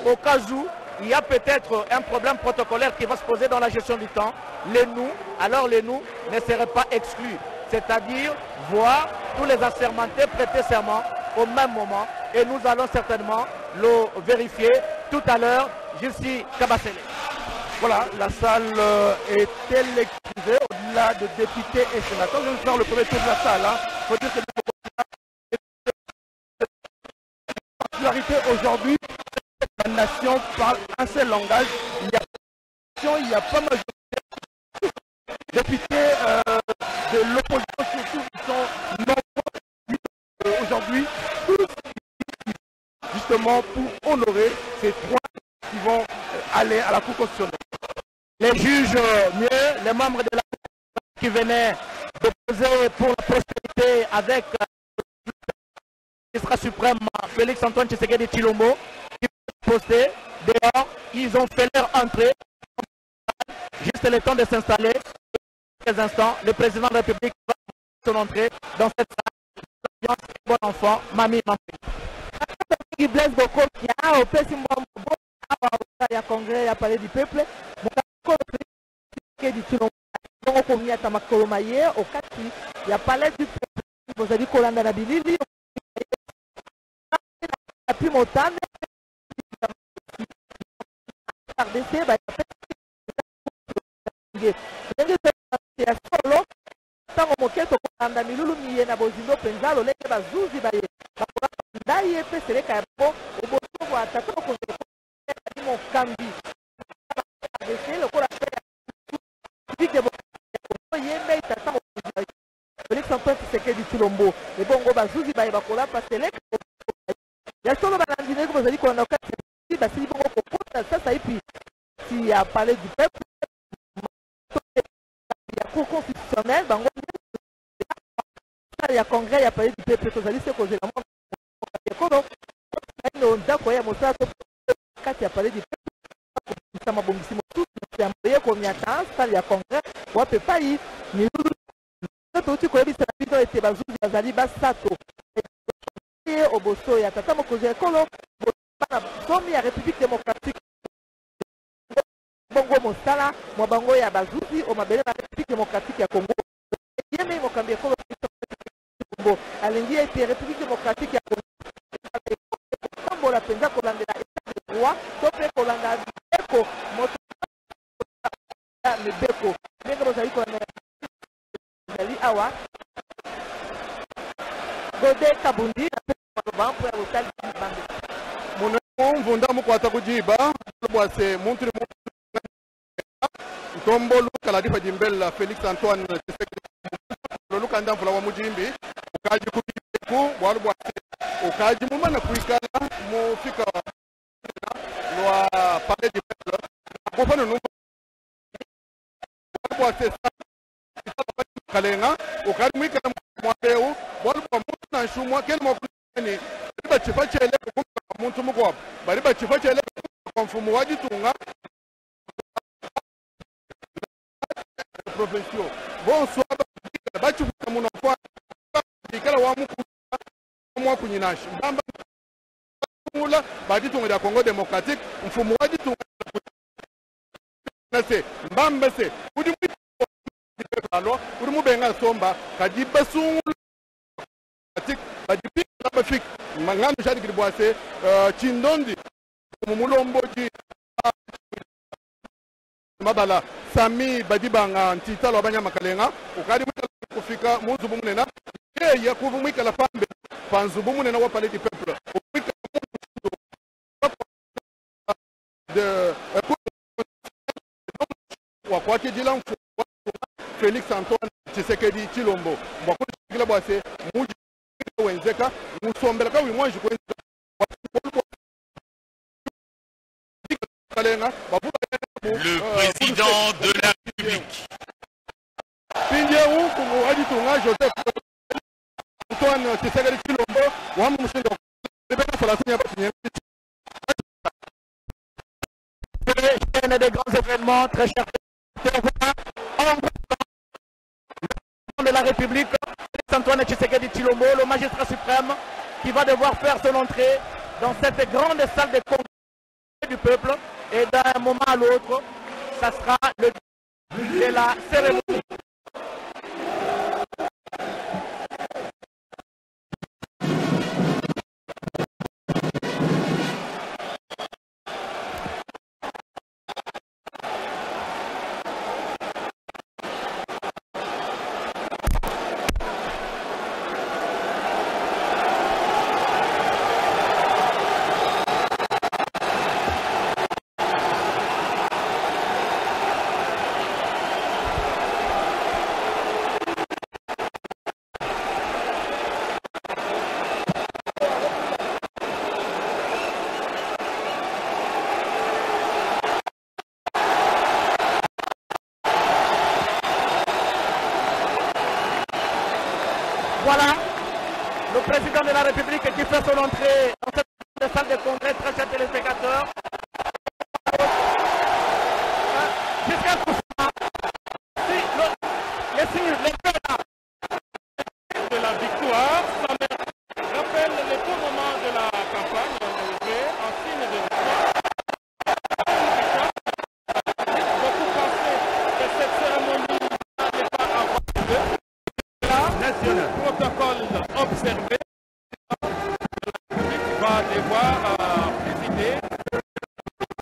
au cas où il y a peut-être un problème protocolaire qui va se poser dans la gestion du temps, les nous, alors les nous ne seraient pas exclus. C'est-à-dire voir tous les assermentés prêter serment au même moment. Et nous allons certainement le vérifier tout à l'heure, Jussi Kabasele. Voilà, la salle est électrisée au-delà de députés et sénateurs. Je vais faire le premier tour de la salle. Il faut dire que la particularité aujourd'hui, la nation parle un seul langage. Il y a pas mal de députés de l'opposition, surtout, qui sont nombreux aujourd'hui, tous justement pour honorer ces 3 qui vont aller à la Cour constitutionnelle. Les juges mieux, les membres de la Cour qui venaient d'opposer pour la prospérité avec le magistrat suprême Félix Antoine Tshisekedi Tshilombo, qui posté dehors, ils ont fait leur entrée. Juste le temps de s'installer. Quelques instants, le président de la République va faire son entrée dans cette salle. Bon enfant, mamie. Blaise Bokokia, au Pessimbo, ya congrès, ya palais du peuple, au Kati, ya palais du peuple, vous avez Kolanda na Bilili, puis Motane, RDC, tango moketo kolanda milulu miye na bozindo penza lolenge bazuzi baye ndaye pe seleka yabo oboso bwa tata okonze mo kambi RDC lokola bike bo yembe tata mo Félix Antoine Tshisekedi Tshilombo ebongo bazuzi baye bakola pa seleka ya solo balandine ko bazali kolanda kati basili bongo kokota sasa ipi si ya parler du peuple ya Cour constitutionnelle bango ya congrès ya parler du peuple tozali se kozela mo kono ino ndako ya mosato kati ya parler du peuple sama bongisi mosusu ya moye komiata salle ya congrès wape pai ni tuti koyebisa bino ete bazuzi bazali basato oboso ya tata mokonzi ya ekolo bana somi ya république démocratique bongo mosala mwa bango ya bazuzi o mabele na république démocratique ya Congo yeme mokambi ekolo Congo alingi ete république démocratique ya Congo kombola penza kolandela état de droit to pe kolanda beko moto mebeko ndenge bozali kolandela zali awa Godé Kabundi maloba ya botali bande Munemo mvunda mukwata kujiba bwase muntu ntombo luka la difa jimbela Felix Antoine luka ndamvula wa mujimbi ukaji kujiku bwalu bwase ukaji mumana kuikala mufika lwa pale jimbela kufana numba bwase kalenga ukaji mwikala mwapeu bwalu bwa mutu na shumwa kele mwakuni bariba chifa chele muntu mugwabo bariba chifa chele mfumo wajitunga profession bonsoir bachifuta muno kwa dikala wa mwa kunyinashi mbamba mula bajitunga ya Congo Democratique mfumo wajitunga nase mbamba se udi alo udi mubenga somba kadiba sungu badipika bafik mangano shadi kilibwase chindondi mumulomboji mabala sami badibanga ntitalo abanyama kalenga ukadi kufika muzubu munena ya kuvu mwikala pambe panzubu munena wa palais du peuple de wa kwake jilamfu Felix Antoine Tshisekedi Chilombo mbakuli kila bwase muji wenzeka musombela ka wimwanji kwenza le président de la République. Pinjewu kumu ajitunga Joseph Antoine Tshisekedi Chilombo wamu mushindo bebeka falasini ya batinye des grands événements très chers de la République, Antoine Tshisekedi Chilombo, le magistrat suprême, qui va devoir faire son entrée dans cette grande salle de congrès du peuple. Et d'un moment à l'autre, ça sera le début de la cérémonie. Voilà, le président de la République qui fait son entrée dans cette salle de congrès, très chers téléspectateurs. Jusqu'à tout ça, les signes, les faits là, de la victoire, ça me rappelle les beaux moments de la campagne, on est en signe de victoire. Beaucoup pensaient que cette cérémonie n'allait pas avoir lieu. Le protocole observé, la République va devoir présider la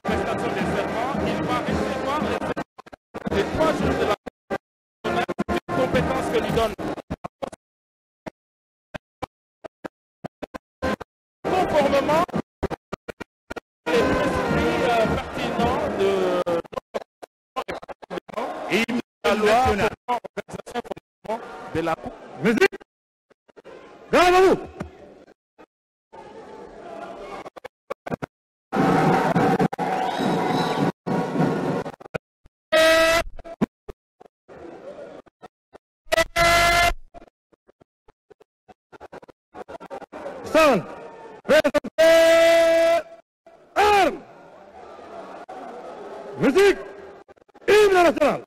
prestation des serments. Il va recevoir les 3 jours de la compétence que lui donne. Conformément les prescrits pertinents de la loi portant organisation et fonctionnement de la Coupe. musique bravo Sound présentez armes musique hymne national.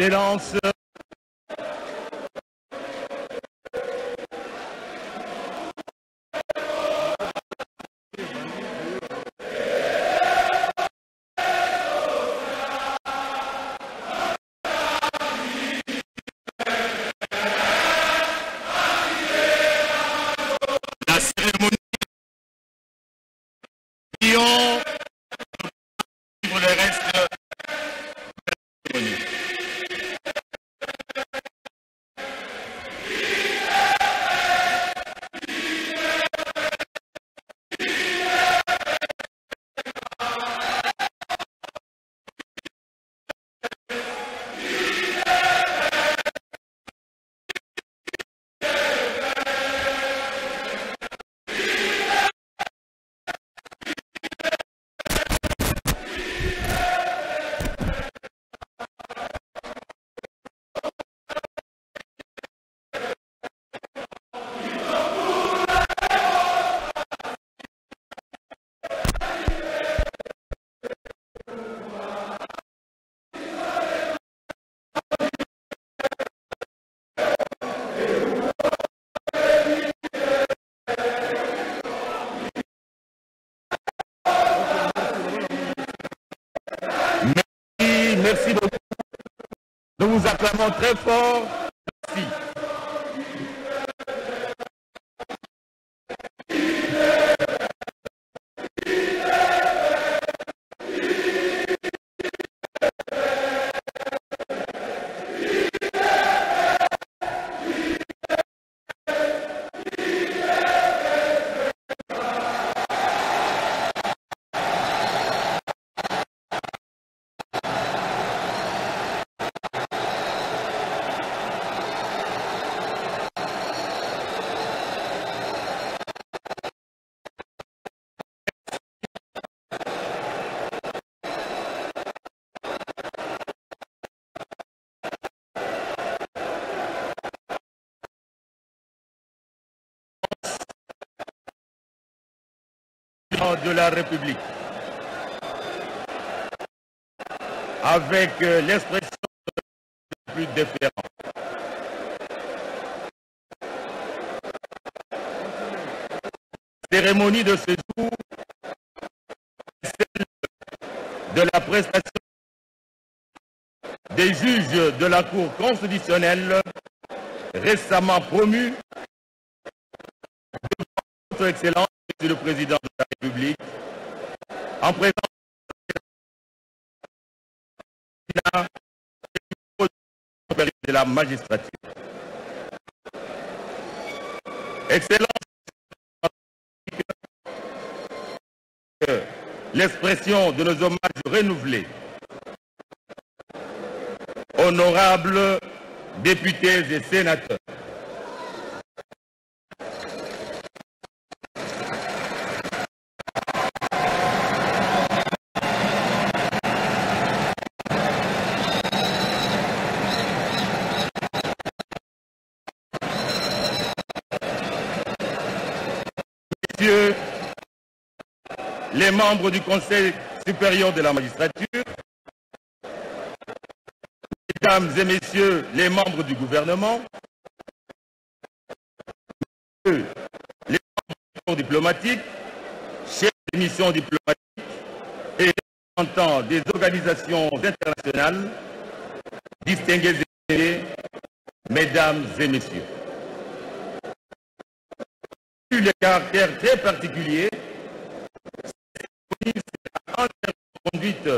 Excellences, la cérémonie pour le reste de la cérémonie. Merci beaucoup. Nous vous acclamons très fort. Merci. De la République, avec l'expression la plus déférente. Cérémonie de ce jour, celle de la prestation des juges de la Cour constitutionnelle récemment promus devant votre Excellence, Monsieur le Président de la République, en présence de la magistrature. Excellence, l'expression de nos hommages renouvelés. Honorables députés et sénateurs, messieurs les membres du Conseil supérieur de la magistrature, mesdames et messieurs les membres du gouvernement, messieurs les membres du corps diplomatique, chefs de missions diplomatiques et représentants des organisations internationales, distingués et mesdames et messieurs. Vu le caractère très particulier, cette sera conduite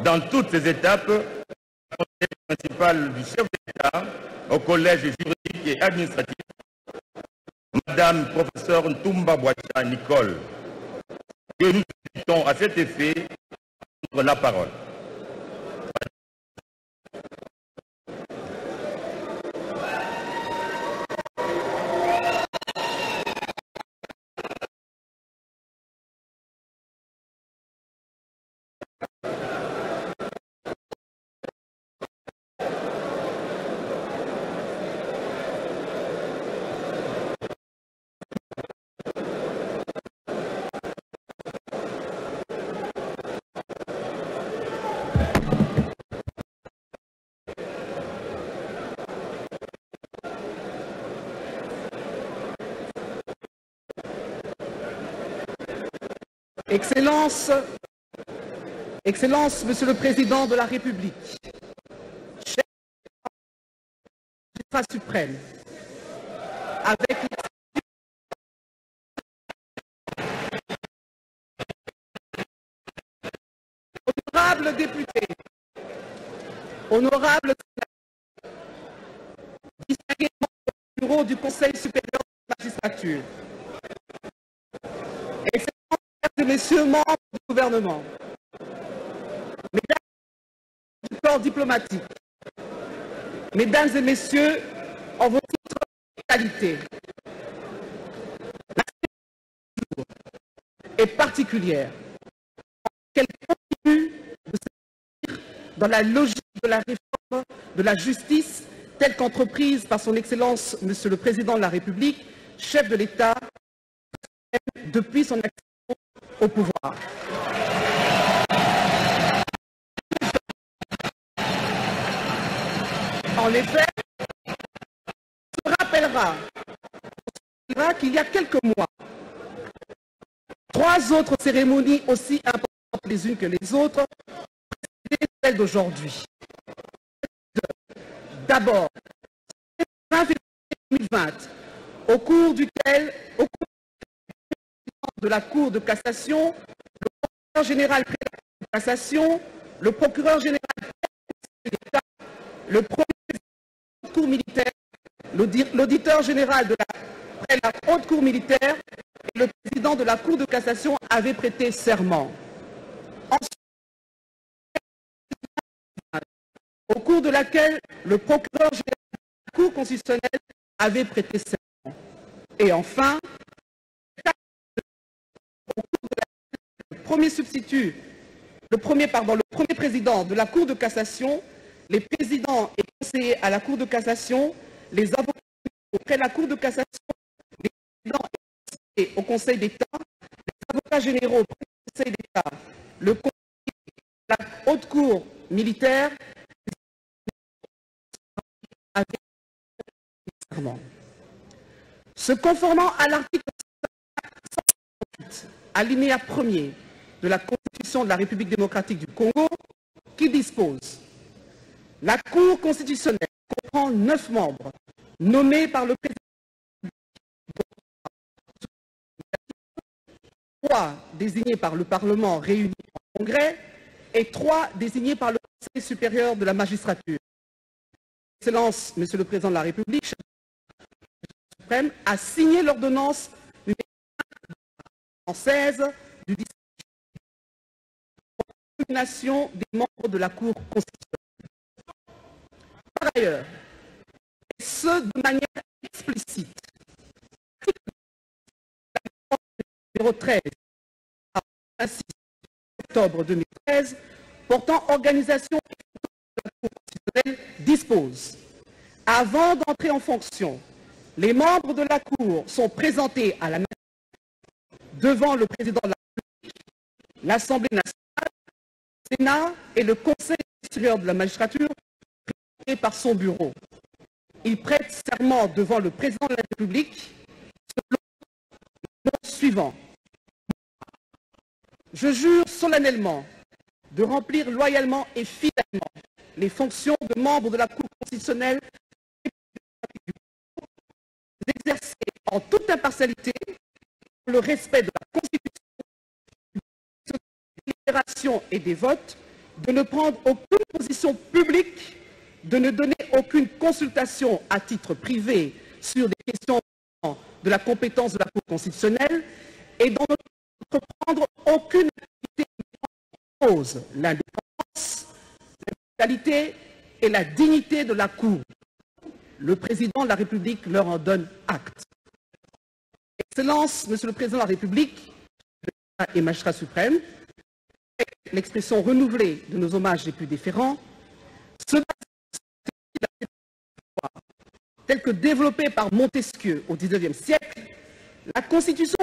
dans toutes ses étapes, conseil principal du chef d'État au collège juridique et administratif, Madame professeure Ntumba Boacha Nicole, que nous invitons à cet effet à prendre la parole. Excellences, Monsieur le Président de la République, chef du magistrat suprême, avec honorables députés, honorables distingués membres du bureau du Conseil supérieur de la magistrature, Excellences et Messieurs membres du gouvernement, Mesdames du corps diplomatique, Mesdames et Messieurs, en vos titres et qualités, la jour est particulière, qu'elle continue de s'inscrire dans la logique de la réforme de la justice telle qu'entreprise par son Excellence, Monsieur le Président de la République, chef de l'État, depuis son accession au pouvoir. En effet, on se rappellera qu'il y a quelques mois, 3 autres cérémonies aussi importantes les unes que les autres précédaient celles d'aujourd'hui. D'abord, le 20 février 2020, au cours de la Cour de cassation, le procureur général près la Cour de cassation, le procureur général près l'État, le premier président de la Cour militaire, l'auditeur général près la Haute Cour militaire et le président de la Cour de cassation avaient prêté serment. Ensuite, au cours de laquelle le procureur général de la Cour constitutionnelle avait prêté serment. Et enfin, au cours de laquelle le premier président de la Cour de cassation, les présidents et conseillers à la Cour de cassation, les avocats auprès de la Cour de cassation, les présidents et conseillers au Conseil d'État, les avocats généraux auprès du Conseil d'État, le conseiller de la Haute Cour militaire, avec serment. Se conformant à l'article 158, alinéa 1er de la Constitution de la République démocratique du Congo, qui dispose: la Cour constitutionnelle comprend 9 membres nommés par le président, 3 désignés par le Parlement réuni en congrès et 3 désignés par le Conseil supérieur de la magistrature. Excellence, Monsieur le Président de la République, chef du suprême, a signé l'ordonnance numéro 16 du 17 pour la nomination des membres de la Cour constitutionnelle. Par ailleurs, et ce de manière explicite, numéro 13, à 6 octobre 2013, portant organisation de la Cour constitutionnelle dispose: avant d'entrer en fonction, les membres de la Cour sont présentés à la devant le président de la République, l'Assemblée nationale, le Sénat et le Conseil supérieur de la magistrature, présenté par son bureau. Ils prêtent serment devant le président de la République selon le nom suivant: je jure solennellement de remplir loyalement et fidèlement les fonctions de membre de la Cour constitutionnelle, d'exercer en toute impartialité, le respect de la Constitution, des délibérations et des votes, de ne prendre aucune position publique, de ne donner aucune consultation à titre privé sur des questions de la compétence de la Cour constitutionnelle et d'entreprendre aucune activité qui pose l'indépendance, l'impartialité et la dignité de la Cour. Le président de la République leur en donne acte. Excellence, Monsieur le Président de la République et magistrat suprême, l'expression renouvelée de nos hommages les plus déférents, cela tel que développé par Montesquieu au XIXe siècle, la Constitution,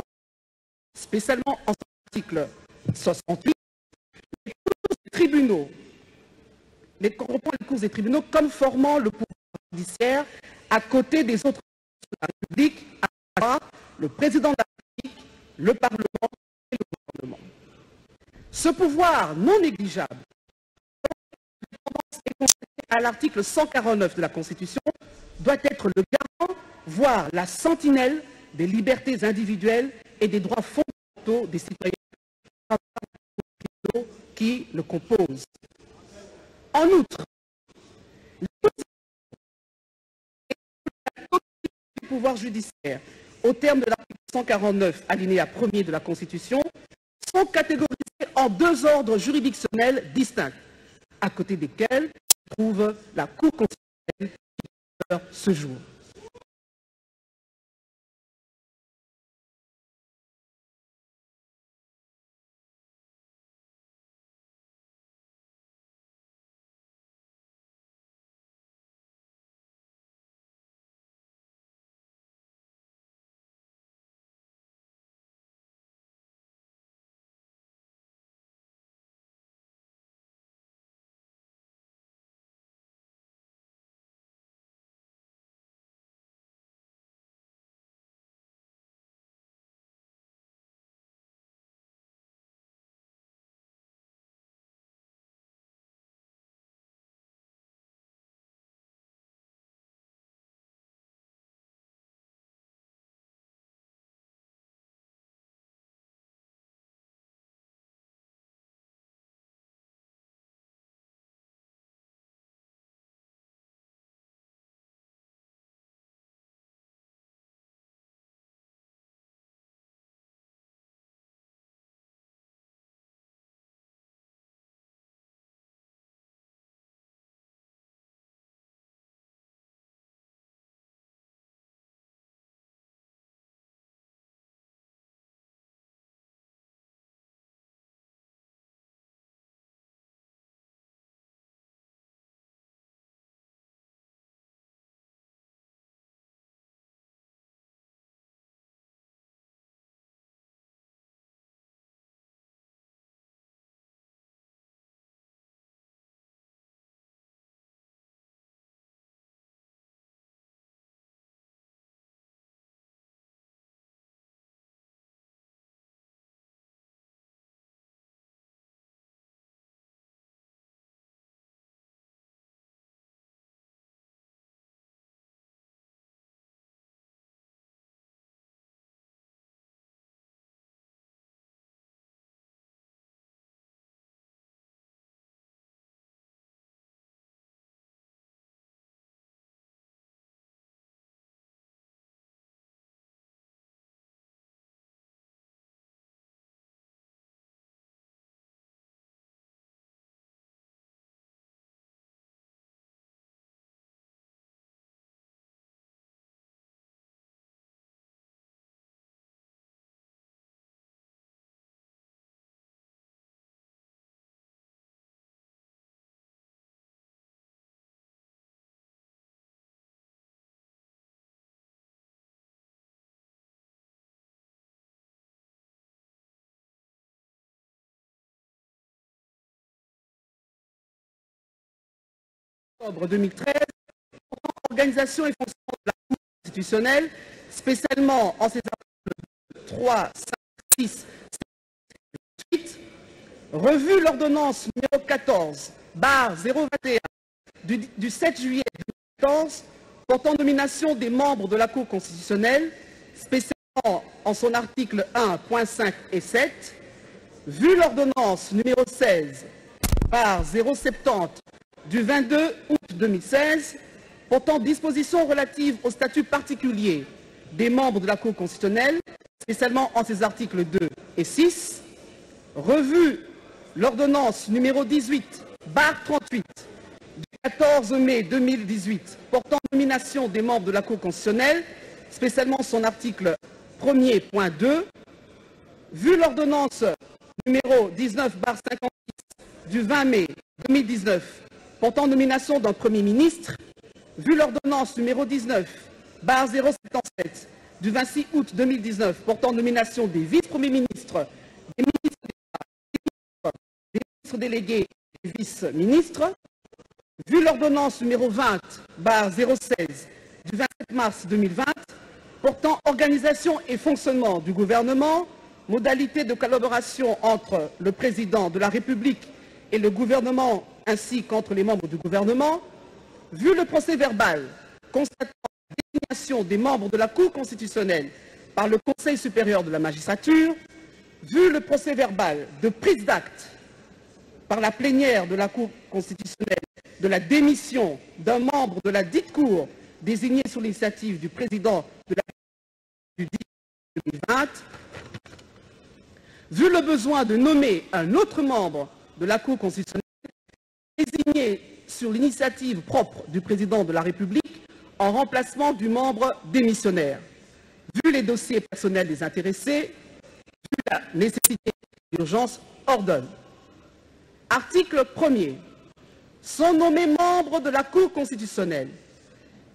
spécialement en son article 68, les cours des tribunaux, reprend les cours des tribunaux comme formant le pouvoir judiciaire à côté des autres de la République, à savoir le président de la République, le Parlement et le gouvernement. Ce pouvoir non négligeable est consacré à l'article 149 de la Constitution, doit être le garant, voire la sentinelle des libertés individuelles et des droits fondamentaux des citoyens qui le composent. En outre, les pouvoirs judiciaires, au terme de l'article 149, alinéa 1er de la Constitution, sont catégorisés en deux ordres juridictionnels distincts, à côté desquels se trouve la Cour constitutionnelle qui demeure ce jour. Octobre 2013, organisation et fonctionnement de la Cour constitutionnelle, spécialement en ses articles 3, 5, 6, 7, 8, revue l'ordonnance numéro 14/021 du 7 juillet 2014 portant nomination des membres de la Cour constitutionnelle, spécialement en son article 1.5 et 7, vu l'ordonnance numéro 16/070 du 22 août 2016 portant dispositions relatives au statut particulier des membres de la Cour constitutionnelle, spécialement en ses articles 2 et 6, revue l'ordonnance numéro 18/38 du 14 mai 2018 portant nomination des membres de la Cour constitutionnelle, spécialement son article 1er.2, vu l'ordonnance numéro 19/56 du 20 mai 2019 portant nomination d'un Premier ministre, vu l'ordonnance numéro 19/077 du 26 août 2019 portant nomination des vice-premiers ministres, des ministres d'État, des ministres délégués et des vice-ministres, vu l'ordonnance numéro 20/016 du 27 mars 2020 portant organisation et fonctionnement du gouvernement, modalités de collaboration entre le président de la République et le gouvernement ainsi qu'entre les membres du gouvernement, vu le procès-verbal constatant la désignation des membres de la Cour constitutionnelle par le Conseil supérieur de la magistrature, vu le procès-verbal de prise d'acte par la plénière de la Cour constitutionnelle de la démission d'un membre de la dite Cour désigné sous l'initiative du président de la République du 10 2020, vu le besoin de nommer un autre membre de la Cour constitutionnelle désigné sur l'initiative propre du président de la République en remplacement du membre démissionnaire, vu les dossiers personnels des intéressés, vu la nécessité d'urgence, ordonne. Article 1er. Sont nommés membres de la Cour constitutionnelle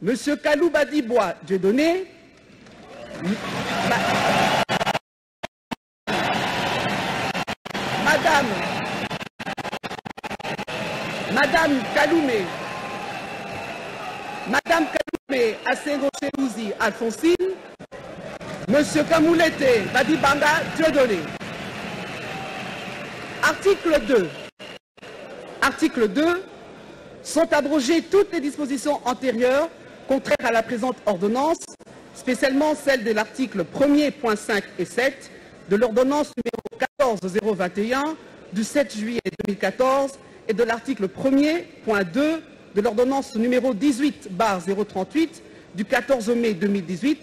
M. Kalouba Dibois Dieudonné, Madame Kaloumé Assengo-Cherouzi Alphonsine, M. Kamoulete Badibanga Dieudonné. Article 2. Article 2. Sont abrogées toutes les dispositions antérieures contraires à la présente ordonnance, spécialement celles de l'article 1er, point 5 et 7 de l'ordonnance numéro 14021 du 7 juillet 2014 et de l'article 1er, point 2 de l'ordonnance numéro 18/038 du 14 mai 2018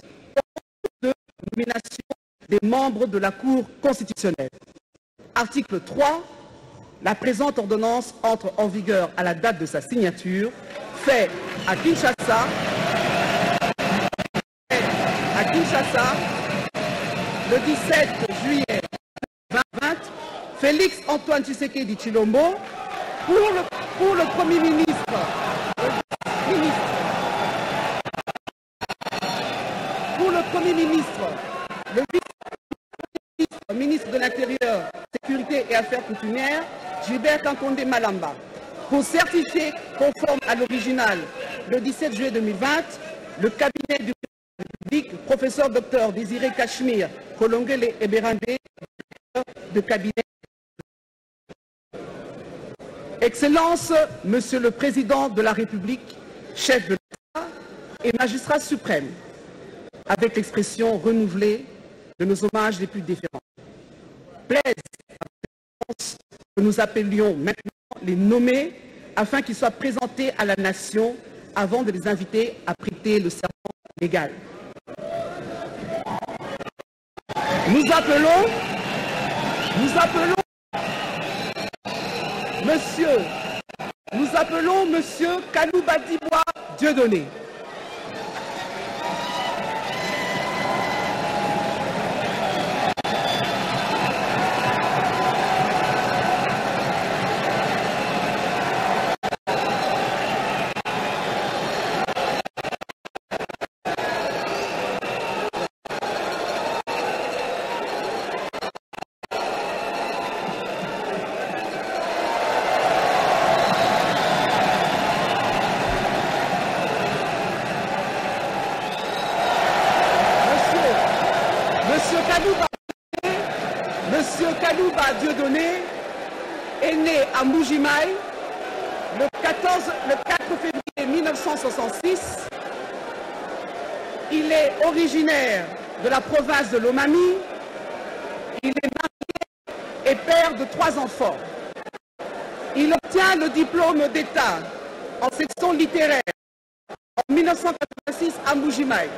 de nomination des membres de la Cour constitutionnelle. Article 3. La présente ordonnance entre en vigueur à la date de sa signature, fait à Kinshasa, le 17 juillet 2020, Félix Antoine Tshisekedi Tshilombo, pour le Premier ministre, le vice-ministre de l'Intérieur, Sécurité et Affaires coutumières, Gilbert Kankonde Malamba, pour certifier conforme à l'original le 17 juillet 2020, le cabinet du président de la République, professeur Dr Désiré Cachemire Kolongele Eberande, de cabinet. Excellence, Monsieur le Président de la République, chef de l'État et magistrat suprême, avec l'expression renouvelée de nos hommages les plus différents. Plaise que nous appelions maintenant les nommer afin qu'ils soient présentés à la nation avant de les inviter à prêter le serment légal. Nous appelons Monsieur Kalouba Dibois Dieudonné. Monsieur Kalouba Dieudonné est né à Mbuji-Mayi le 4 février 1966. Il est originaire de la province de Lomami. Il est marié et père de 3 enfants. Il obtient le diplôme d'État en section littéraire en 1986 à Mbuji-Mayi.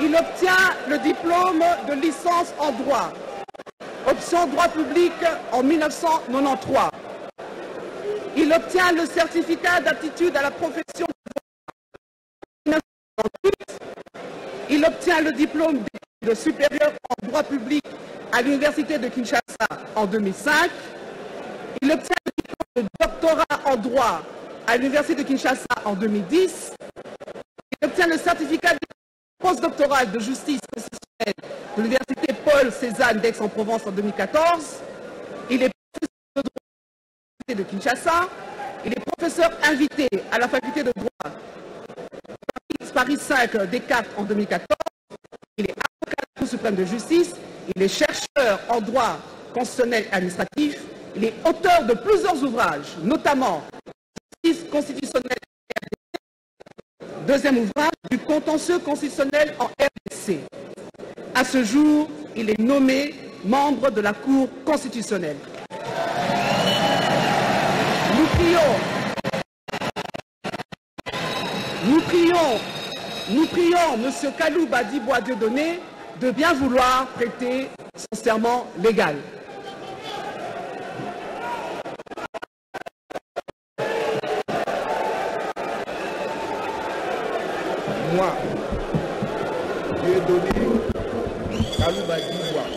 Il obtient le diplôme de licence en droit, option droit public en 1993. Il obtient le certificat d'aptitude à la profession de droit en 1998. Il obtient le diplôme d'études supérieures en droit public à l'université de Kinshasa en 2005. Il obtient le diplôme de doctorat en droit à l'université de Kinshasa en 2010. Il obtient le certificat de postdoctoral de justice constitutionnelle de l'université Paul Cézanne d'Aix-en-Provence en 2014. Il est professeur de droit à l'université de Kinshasa. Il est professeur invité à la faculté de droit Paris 5 Descartes en 2014. Il est avocat de la Cour suprême de justice. Il est chercheur en droit constitutionnel et administratif. Il est auteur de plusieurs ouvrages, notamment Justice constitutionnelle et RDC, deuxième ouvrage du contentieux constitutionnel en RDC. À ce jour, il est nommé membre de la Cour constitutionnelle. Nous prions M. Kalouba Dibois Dieudonné de bien vouloir prêter son serment légal. Moi, Dieudonné Kalouba Dibois,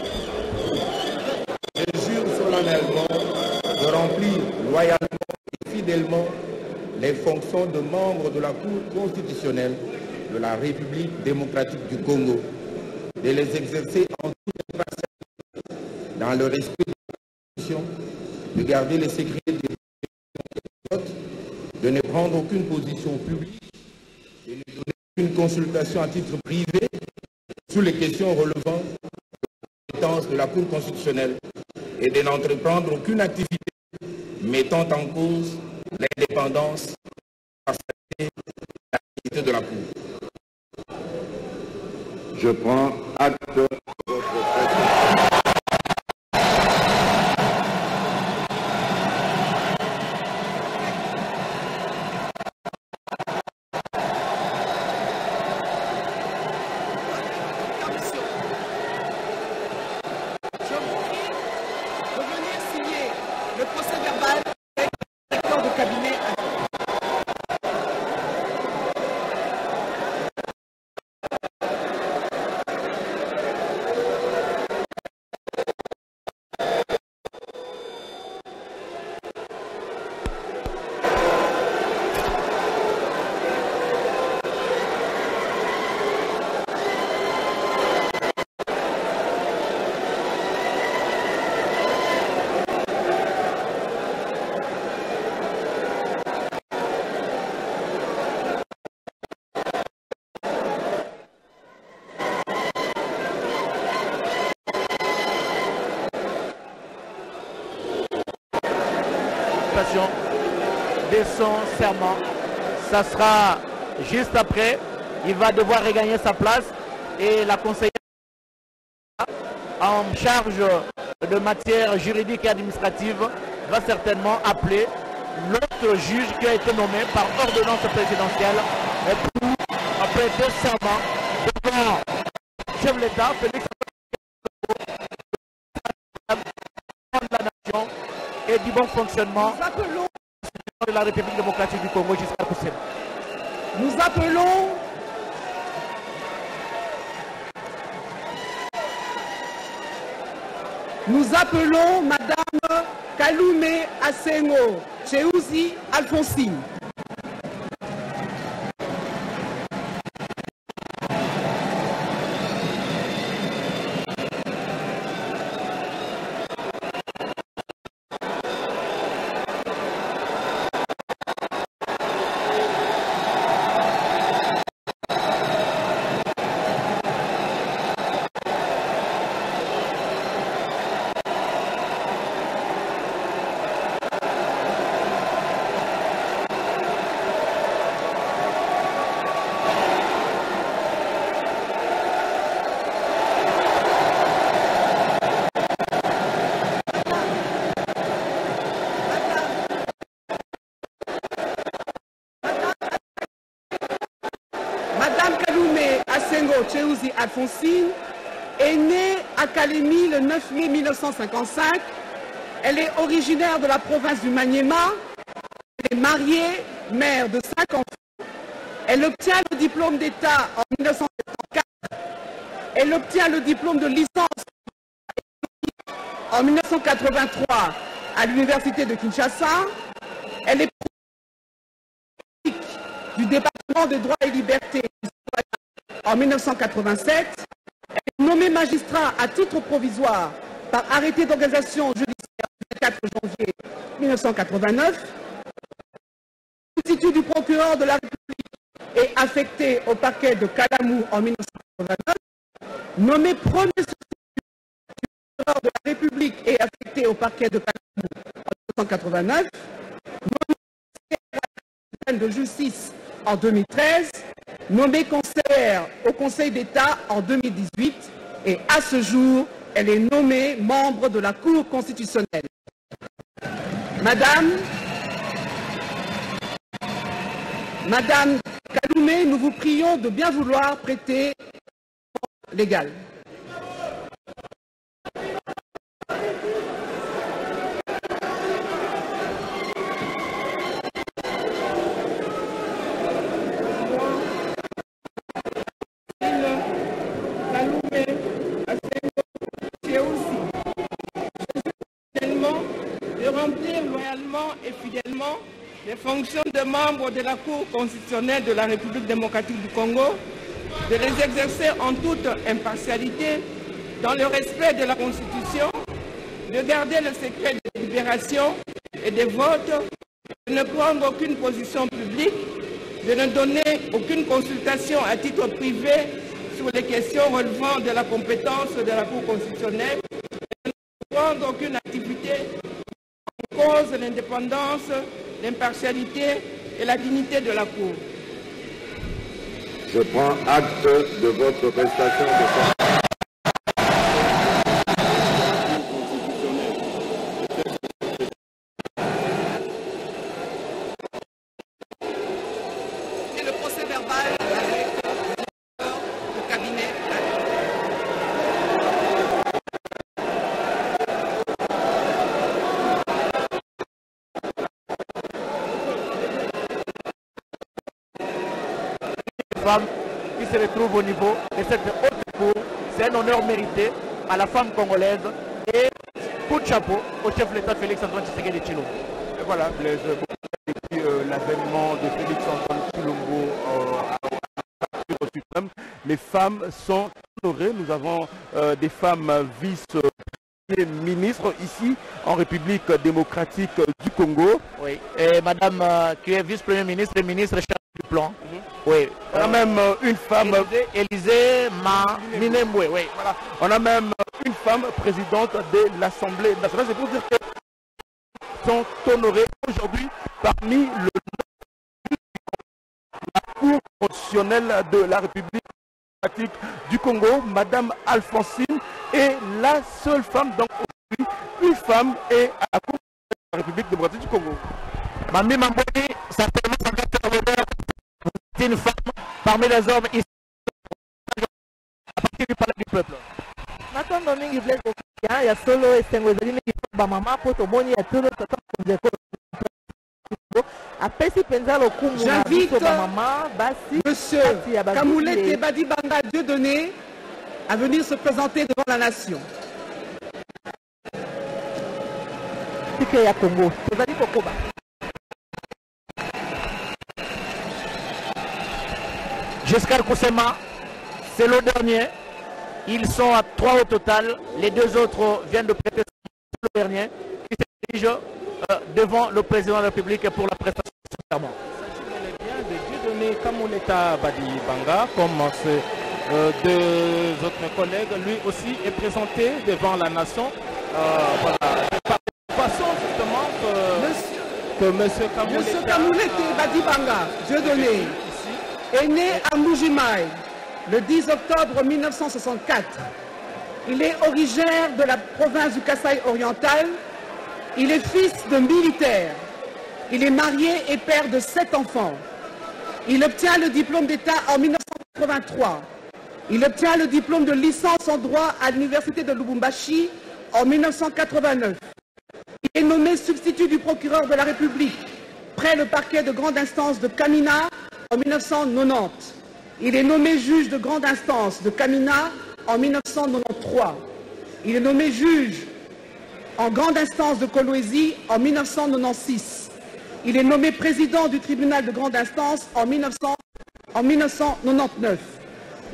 je jure solennellement de remplir loyalement et fidèlement les fonctions de membre de la Cour constitutionnelle de la République démocratique du Congo, de les exercer en toute impartialité, dans le respect de la Constitution, de garder les secrets des votes, de ne prendre aucune position publique, de ne donner aucune consultation à titre privé sur les questions relevant de la compétence de la Cour constitutionnelle et de n'entreprendre aucune activité mettant en cause l'indépendance, l'impartialité et l'activité de la Cour. Je prends acte de votre traitement. Je vous prie de venir signer le procès verbal avec le directeur de cabinet. De son serment. Ça sera juste après. Il va devoir regagner sa place et la conseillère en charge de matière juridique et administrative va certainement appeler l'autre juge qui a été nommé par ordonnance présidentielle pour prêter serment devant le chef de l'État, Félix de la nation et du bon fonctionnement de la République démocratique du Congo jusqu'à Koussem. Nous appelons Madame Kaloumé Asengo Cheuzi Alphonsine. Cheuzi Alphonsine est née à Kalemi le 9 mai 1955. Elle est originaire de la province du Maniema. Elle est mariée, mère de 5 enfants. Elle obtient le diplôme d'État en 1974. Elle obtient le diplôme de licence en 1983 à l'université de Kinshasa. Elle est du département de droit et liberté en 1987, elle est nommée magistrat à titre provisoire par arrêté d'organisation judiciaire du 4 janvier 1989. Substitut du procureur de la République est affecté au parquet de Kalamou en 1989. Nommé premier substitut public et affecté au parquet de Paris en 1989, nommé de justice en 2013, nommée conseillère au Conseil d'État en 2018 et à ce jour, elle est nommée membre de la Cour constitutionnelle. Madame Kaloumé, nous vous prions de bien vouloir prêter légal. De remplir loyalement et fidèlement les fonctions de membre de la Cour constitutionnelle de la République démocratique du Congo, de les exercer en toute impartialité, dans le respect de la Constitution, de garder le secret des délibérations et des votes, de ne prendre aucune position publique, de ne donner aucune consultation à titre privé sur les questions relevant de la compétence de la Cour constitutionnelle, de ne prendre aucune activité en cause l'indépendance, l'impartialité et la dignité de la Cour. Je prends acte de votre prestation de serment. Et le procès verbal avec le cabinet. Femme qui se retrouve au niveau de cette haute cour, c'est un honneur mérité à la femme congolaise et coup de chapeau au chef de l'État Félix-Antoine Tshisekedi Tshilombo. Et voilà, Blaise, depuis l'avènement de Félix-Antoine Tshilombo à la Cour suprême, les femmes sont honorées. Nous avons des femmes vice-ministres ici en République démocratique du Congo. Oui, et madame qui est vice-premier ministre et ministre chargée du plan. Oui. On a même une femme... Élysée Minembwe, oui. Voilà. On a même une femme présidente de l'Assemblée nationale. C'est pour dire que sont honorés aujourd'hui parmi la Cour constitutionnelle de la République démocratique du Congo. Madame Alphonsine est la seule femme, donc aujourd'hui, une femme est à la Cour de la République démocratique du Congo. Mami Mamboni, certainement, ça va être l'honneur. C'est une femme parmi les hommes ici à partir du palais du peuple. Natondo mingi Blaise Bokokia ya solo esengo ezali mingi ba mama po tomoni ya tolo tata konzeko apesi penza lokumu na biso ba mama basi Monsieur Kamoulete Badibanga Dieudonné à venir se présenter devant la nation. Tike ya Congo tozali kokoba. Giscard Koussema, c'est le dernier. Ils sont à 3 au total. Les 2 autres viennent de prêter le dernier qui se dirige devant le président de la République pour la prestation de serment. Il s'agit bien de Dieudonné Kamouleta Badibanga, comme ces 2 autres collègues. Lui aussi est présenté devant la nation. Voilà. Passons justement que M. Kamoulete Badibanga Dieudonné est né à Mbuji-Mayi le 10 octobre 1964. Il est originaire de la province du Kasaï oriental. Il est fils de militaire. Il est marié et père de 7 enfants. Il obtient le diplôme d'État en 1983. Il obtient le diplôme de licence en droit à l'université de Lubumbashi en 1989. Il est nommé substitut du procureur de la République près le parquet de grande instance de Kamina en 1990. Il est nommé juge de grande instance de Kamina en 1993. Il est nommé juge en grande instance de Kolwezi en 1996. Il est nommé président du tribunal de grande instance en 1999.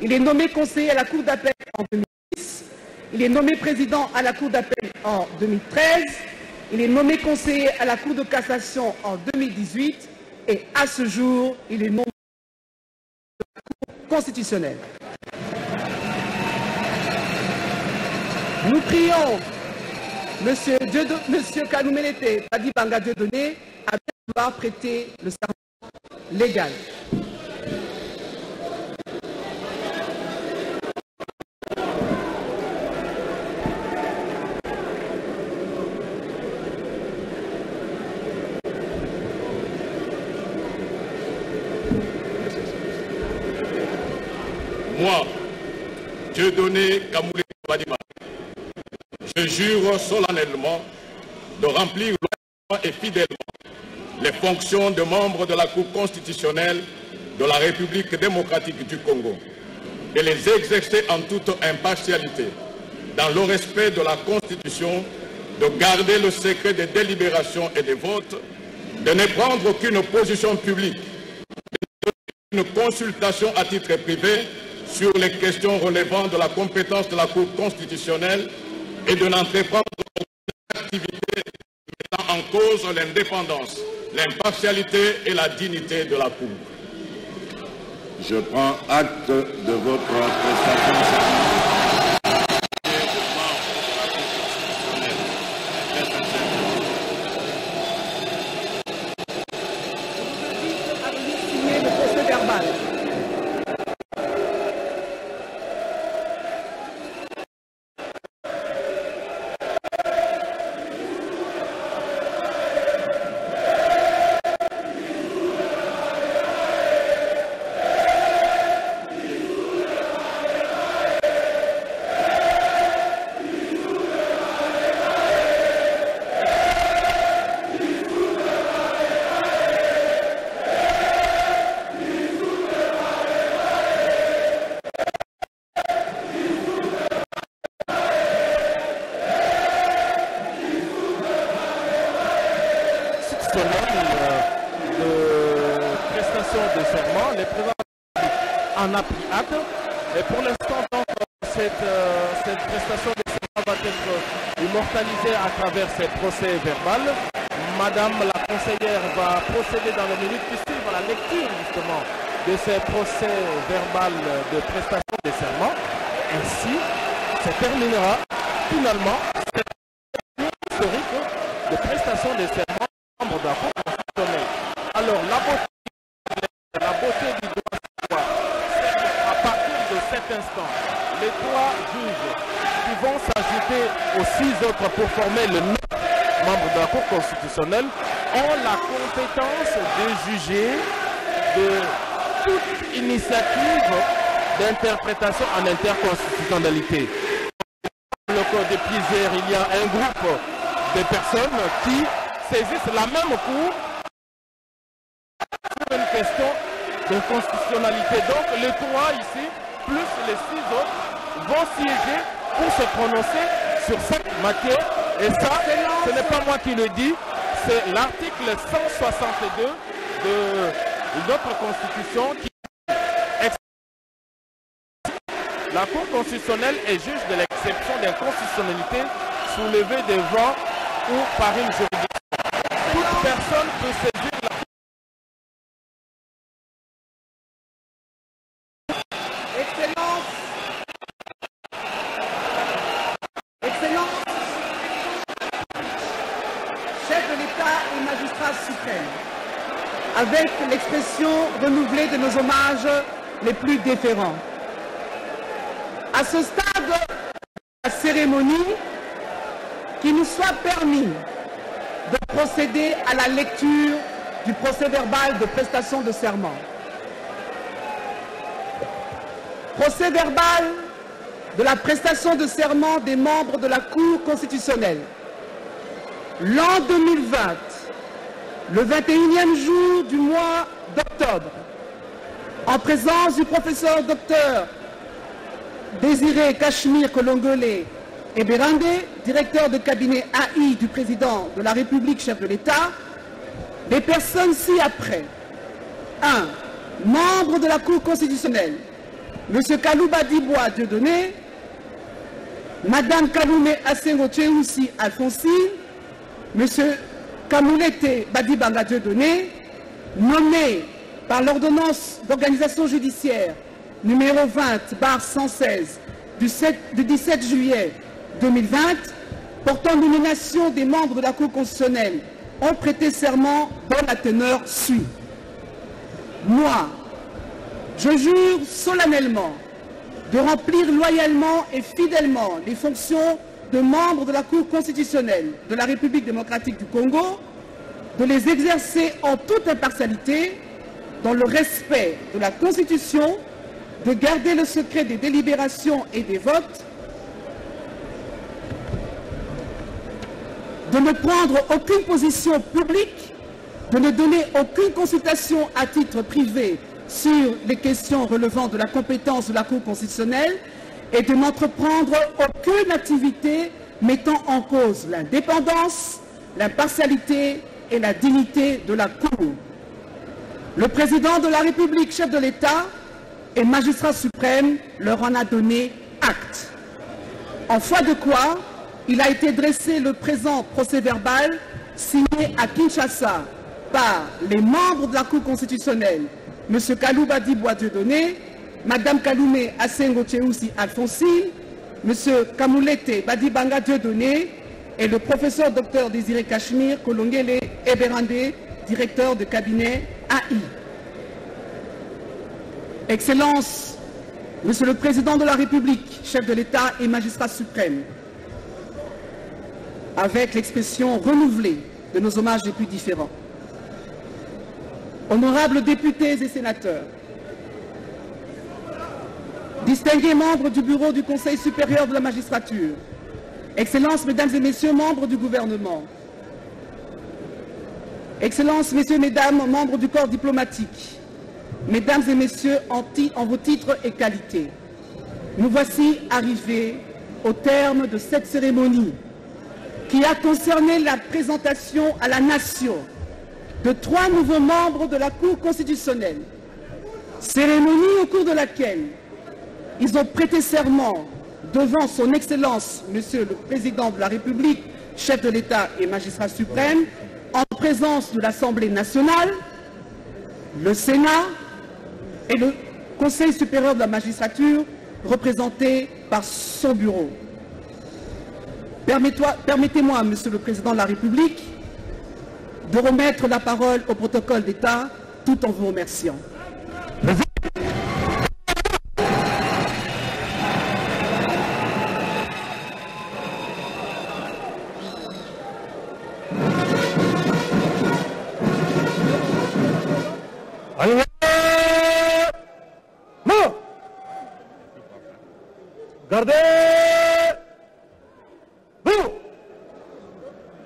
Il est nommé conseiller à la Cour d'appel en 2010. Il est nommé président à la Cour d'appel en 2013. Il est nommé conseiller à la Cour de cassation en 2018. Et à ce jour, il est nommé constitutionnel. Nous prions Monsieur Kaloumélete Badibanga Dieudonné a bien vouloir prêter le serment légal. Moi, Dieudonné Kamoulété Badibanga, je jure solennellement de remplir loyalement et fidèlement les fonctions de membre de la Cour constitutionnelle de la République démocratique du Congo et les exercer en toute impartialité, dans le respect de la Constitution, de garder le secret des délibérations et des votes, de ne prendre aucune position publique, de ne une consultation à titre privé sur les questions relevant de la compétence de la Cour constitutionnelle et de n'entreprendre aucune activité mettant en cause l'indépendance, l'impartialité et la dignité de la Cour. Je prends acte de votre prestation. En a pris acte. Et pour l'instant, donc, cette prestation de serment va être immortalisée à travers ces procès verbal. Madame la conseillère va procéder dans les minutes qui suivent à la lecture justement de ces procès verbal de prestation de serment. Ainsi se terminera finalement cette historique de prestation de serment membre de la Cour constitutionnelle. Alors la beauté du droit, à partir de cet instant, les 3 juges qui vont s'ajouter aux 6 autres pour former le 9 membres de la Cour constitutionnelle ont la compétence de juger de toute initiative d'interprétation en interconstitutionnalité. Dans le code des plusieurs, il y a un groupe de personnes qui saisissent la même Cour sur une question de constitutionnalité. Donc les 3 ici, plus les 6 autres, vont siéger pour se prononcer sur cette matière. Et ça, ce n'est pas moi qui le dis, c'est l'article 162 de notre Constitution qui la Cour constitutionnelle est juge de l'exception d'inconstitutionnalité soulevée devant ou par une juridiction. Toute personne peut saisir la suprême, avec l'expression renouvelée de nos hommages les plus déférents. À ce stade de la cérémonie, qu'il nous soit permis de procéder à la lecture du procès verbal de prestation de serment. Procès verbal de la prestation de serment des membres de la Cour constitutionnelle. L'an 2020, le 21e jour du mois d'octobre, en présence du professeur docteur Désiré Cachemire Kolongolé et Berande, directeur de cabinet AI du président de la République, chef de l'État, les personnes ci-après. 1. Membre de la Cour constitutionnelle, M. Kalouba Dibois Dieudonné, Mme Kaloumé Asengo Tcheoussi Alphonsine, M. Kamoulété Badibanga Dieudonné, nommé par l'ordonnance d'organisation judiciaire numéro 20/116 du 17 juillet 2020 portant nomination des membres de la Cour constitutionnelle ont prêté serment dont la teneur suit. Moi, je jure solennellement de remplir loyalement et fidèlement les fonctions de membre de la Cour constitutionnelle de la République démocratique du Congo, de les exercer en toute impartialité, dans le respect de la Constitution, de garder le secret des délibérations et des votes, de ne prendre aucune position publique, de ne donner aucune consultation à titre privé sur les questions relevant de la compétence de la Cour constitutionnelle et de n'entreprendre aucune activité mettant en cause l'indépendance, l'impartialité et la dignité de la Cour. Le président de la République, chef de l'État et magistrat suprême leur en a donné acte. En foi de quoi, il a été dressé le présent procès-verbal signé à Kinshasa par les membres de la Cour constitutionnelle, M. Kalouba Dibwa Dieudonné, Mme Kaloumé Asengo Tchéoussi Alphonsine, M. Kamoulete Badibanga Dieudonné et le professeur Dr Désiré Cachemire Kolongele Eberandé, directeur de cabinet AI. Excellences, Monsieur le Président de la République, chef de l'État et magistrat suprême, avec l'expression renouvelée de nos hommages les plus différents. Honorables députés et sénateurs, distingués membres du bureau du Conseil supérieur de la magistrature, Excellences, Mesdames et Messieurs, membres du gouvernement, Excellences, Messieurs, Mesdames, membres du corps diplomatique, Mesdames et Messieurs, en vos titres et qualités, nous voici arrivés au terme de cette cérémonie qui a concerné la présentation à la nation de 3 nouveaux membres de la Cour constitutionnelle. Cérémonie au cours de laquelle ils ont prêté serment devant son Excellence, Monsieur le Président de la République, chef de l'État et magistrat suprême, en présence de l'Assemblée nationale, le Sénat et le Conseil supérieur de la magistrature, représenté par son bureau. Permettez-moi, Monsieur le Président de la République, de remettre la parole au protocole d'État tout en vous remerciant. Gardez vous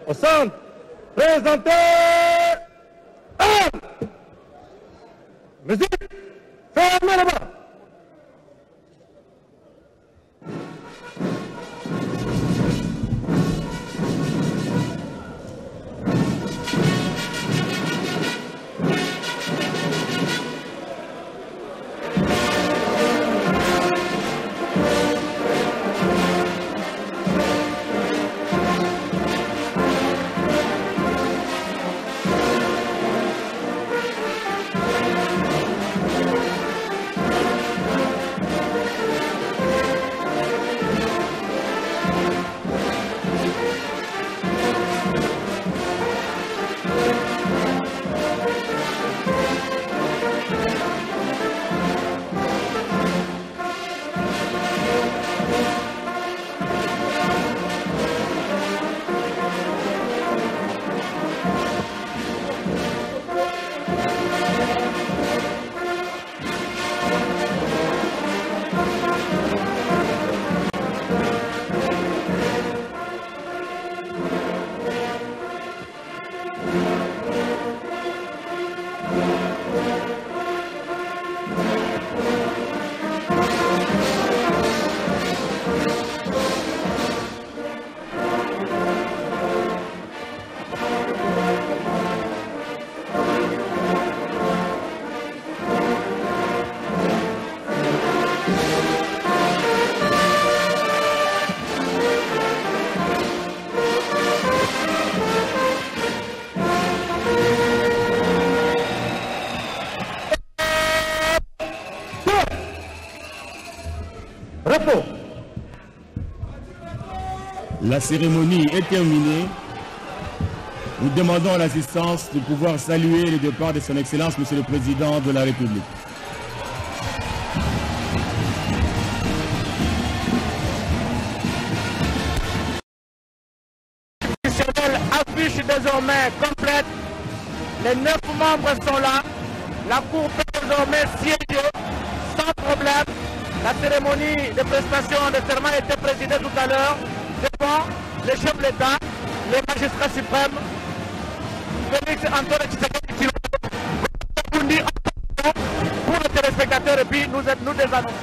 au centre, présentez armes, musique, fermez là-bas. La cérémonie est terminée. Nous demandons l'assistance de pouvoir saluer le départ de son Excellence, Monsieur le Président de la République. Affiche désormais complète. Les 9 membres sont là. La Cour peut désormais siéger sans problème. La cérémonie de prestation de serment a été présidée tout à l'heure devant le chef de l'État, les magistrats suprêmes, Félix Antoine Tshisekedi Tshilombo, pour les téléspectateurs et puis nous désannonçons.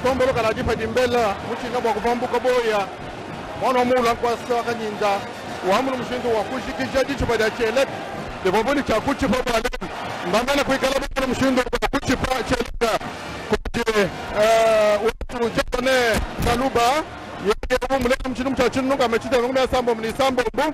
tombolo kala jipa dimbela muchinga bwa kuvambuka boya mwana mula kwasa kanyinda wamu mushindu wa kushikisha jichupa da chelek de boboni cha kuchipa bale ndamana kuikala bwana mushindu wa kuchipa cheleka kuche watu jane kaluba yeye muleka mchindu mchachinu nunga mechita nunga sambo mnisambo bu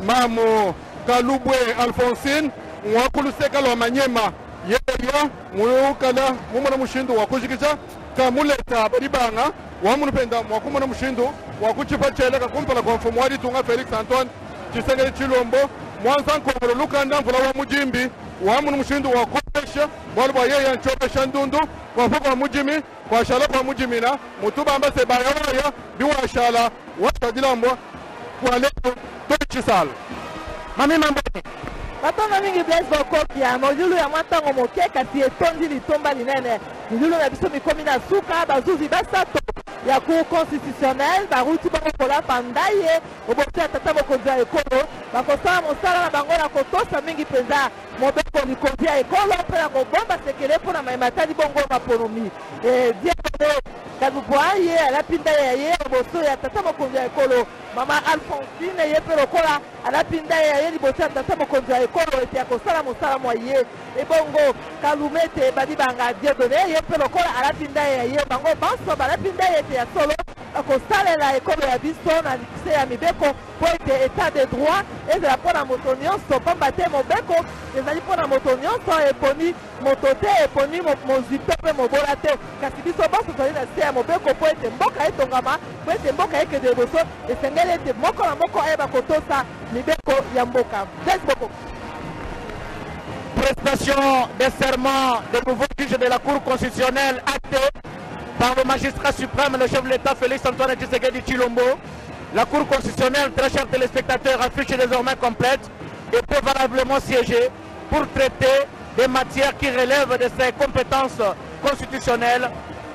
mamu kalubwe Alphonsine wakuluseka lo manyema yeye muyukala mumuna mushindu wa kushikisha kamuleta baribanga wamunupenda mwakumona mushindu wakuchipa cheleka kumpala kwa mfumu wadi tunga Felix Antoine Tshisekedi Tshilombo mwanza nkongolo lukanda mvula wa mujimbi wamunu mushindu wakupesha mwalubwa yeye nchopesha ndundu wafuka wa mujimi kwa shala kwa mujimina mutuba ambase bayawaya biwa shala washadilambwa kwa leo toichisala Mami Mamboni batonga mingi Blaise Bokopia mojulu ya mwatango moke kasi etondi litomba linene milulu na biso mikomi na suka bazuzi basato ya cour constitutionnelle baruti bakokola pandaye oboki ya tata mokonzi ya ekolo bakosala mosala na bango na kotosa mingi mpenza mobeko likonzi ya ekolo mpe na kobomba sekele mpo na mayematali bongo maponomi diakone kaluboa ye alapinda ya ye liboso ya tata mokonzi ya ekolo mama Alphonsine ye mpe lokola alapinda ya ye liboso ya tata mokonzi ya ekolo ete akosala mosala mwa ye ebongo kalumete badibanga diodone ye mpe lokola alapinda ya ye bango banso balapinda ye ete ya solo akosalela ekolo ya biso na se ya mibeko mpo ete etat de droit ezala mpo na moto nyonso pamba te mobeko ezali mpo na moto nyonso eponi moto te eponi mozwi mpe mpe mobola te kasi biso bonso tozali na se ya mobeko mpo ete mboka etongama mpo ete mboka ekende liboso esengeli ete moko na moko ayeba kotosa mibeko ya mboka. Merci beaucoup. Prestation des serments des nouveaux juges de la Cour constitutionnelle actée par le magistrat suprême, le chef de l'État Félix Antoine Tshisekedi Tshilombo. La Cour constitutionnelle, très chers téléspectateurs, affiche désormais complète et peut valablement siéger pour traiter des matières qui relèvent de ses compétences constitutionnelles.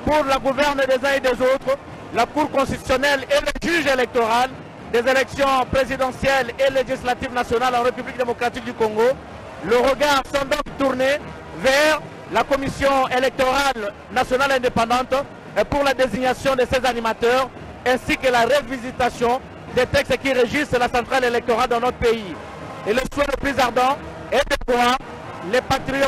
Pour la gouverne des uns et des autres, la Cour constitutionnelle est le juge électoral des élections présidentielles et législatives nationales en République démocratique du Congo. Le regard sont donc tournés vers la commission électorale nationale indépendante pour la désignation de ses animateurs ainsi que la révisitation des textes qui régissent la centrale électorale dans notre pays. Et le souhait le plus ardent est de voir les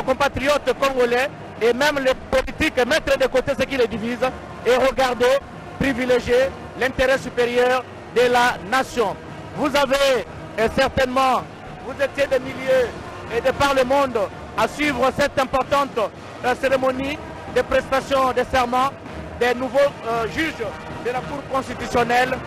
compatriotes congolais et même les politiques mettre de côté ce qui les divise et regarder, privilégier l'intérêt supérieur de la nation. Vous avez certainement, vous étiez des milliers et de par le monde à suivre cette importante cérémonie de prestation de serment des nouveaux juges de la Cour constitutionnelle,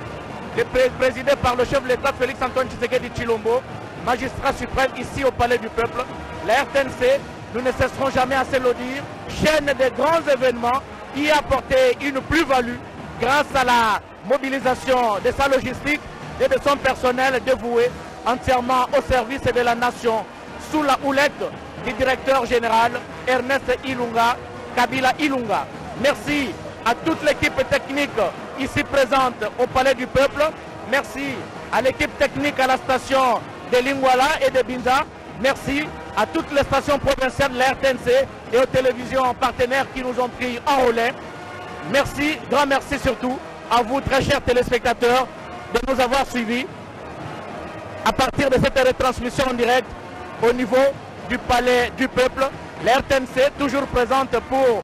présidée par le chef de l'État Félix Antoine Tshisekedi Tshilombo, magistrat suprême ici au Palais du Peuple. La RTNC, nous ne cesserons jamais à se le dire, chaîne de grands événements qui a apporté une plus-value grâce à la mobilisation de sa logistique et de son personnel dévoué entièrement au service de la nation sous la houlette du directeur général Ernest Ilunga, Kabila Ilunga. Merci à toute l'équipe technique ici présente au Palais du Peuple. Merci à l'équipe technique à la station de Lingwala et de Binza. Merci à toutes les stations provinciales de la RTNC et aux télévisions partenaires qui nous ont pris en relais. Merci, grand merci surtout à vous très chers téléspectateurs de nous avoir suivis à partir de cette retransmission en direct au niveau du Palais du Peuple. La RTNC toujours présente pour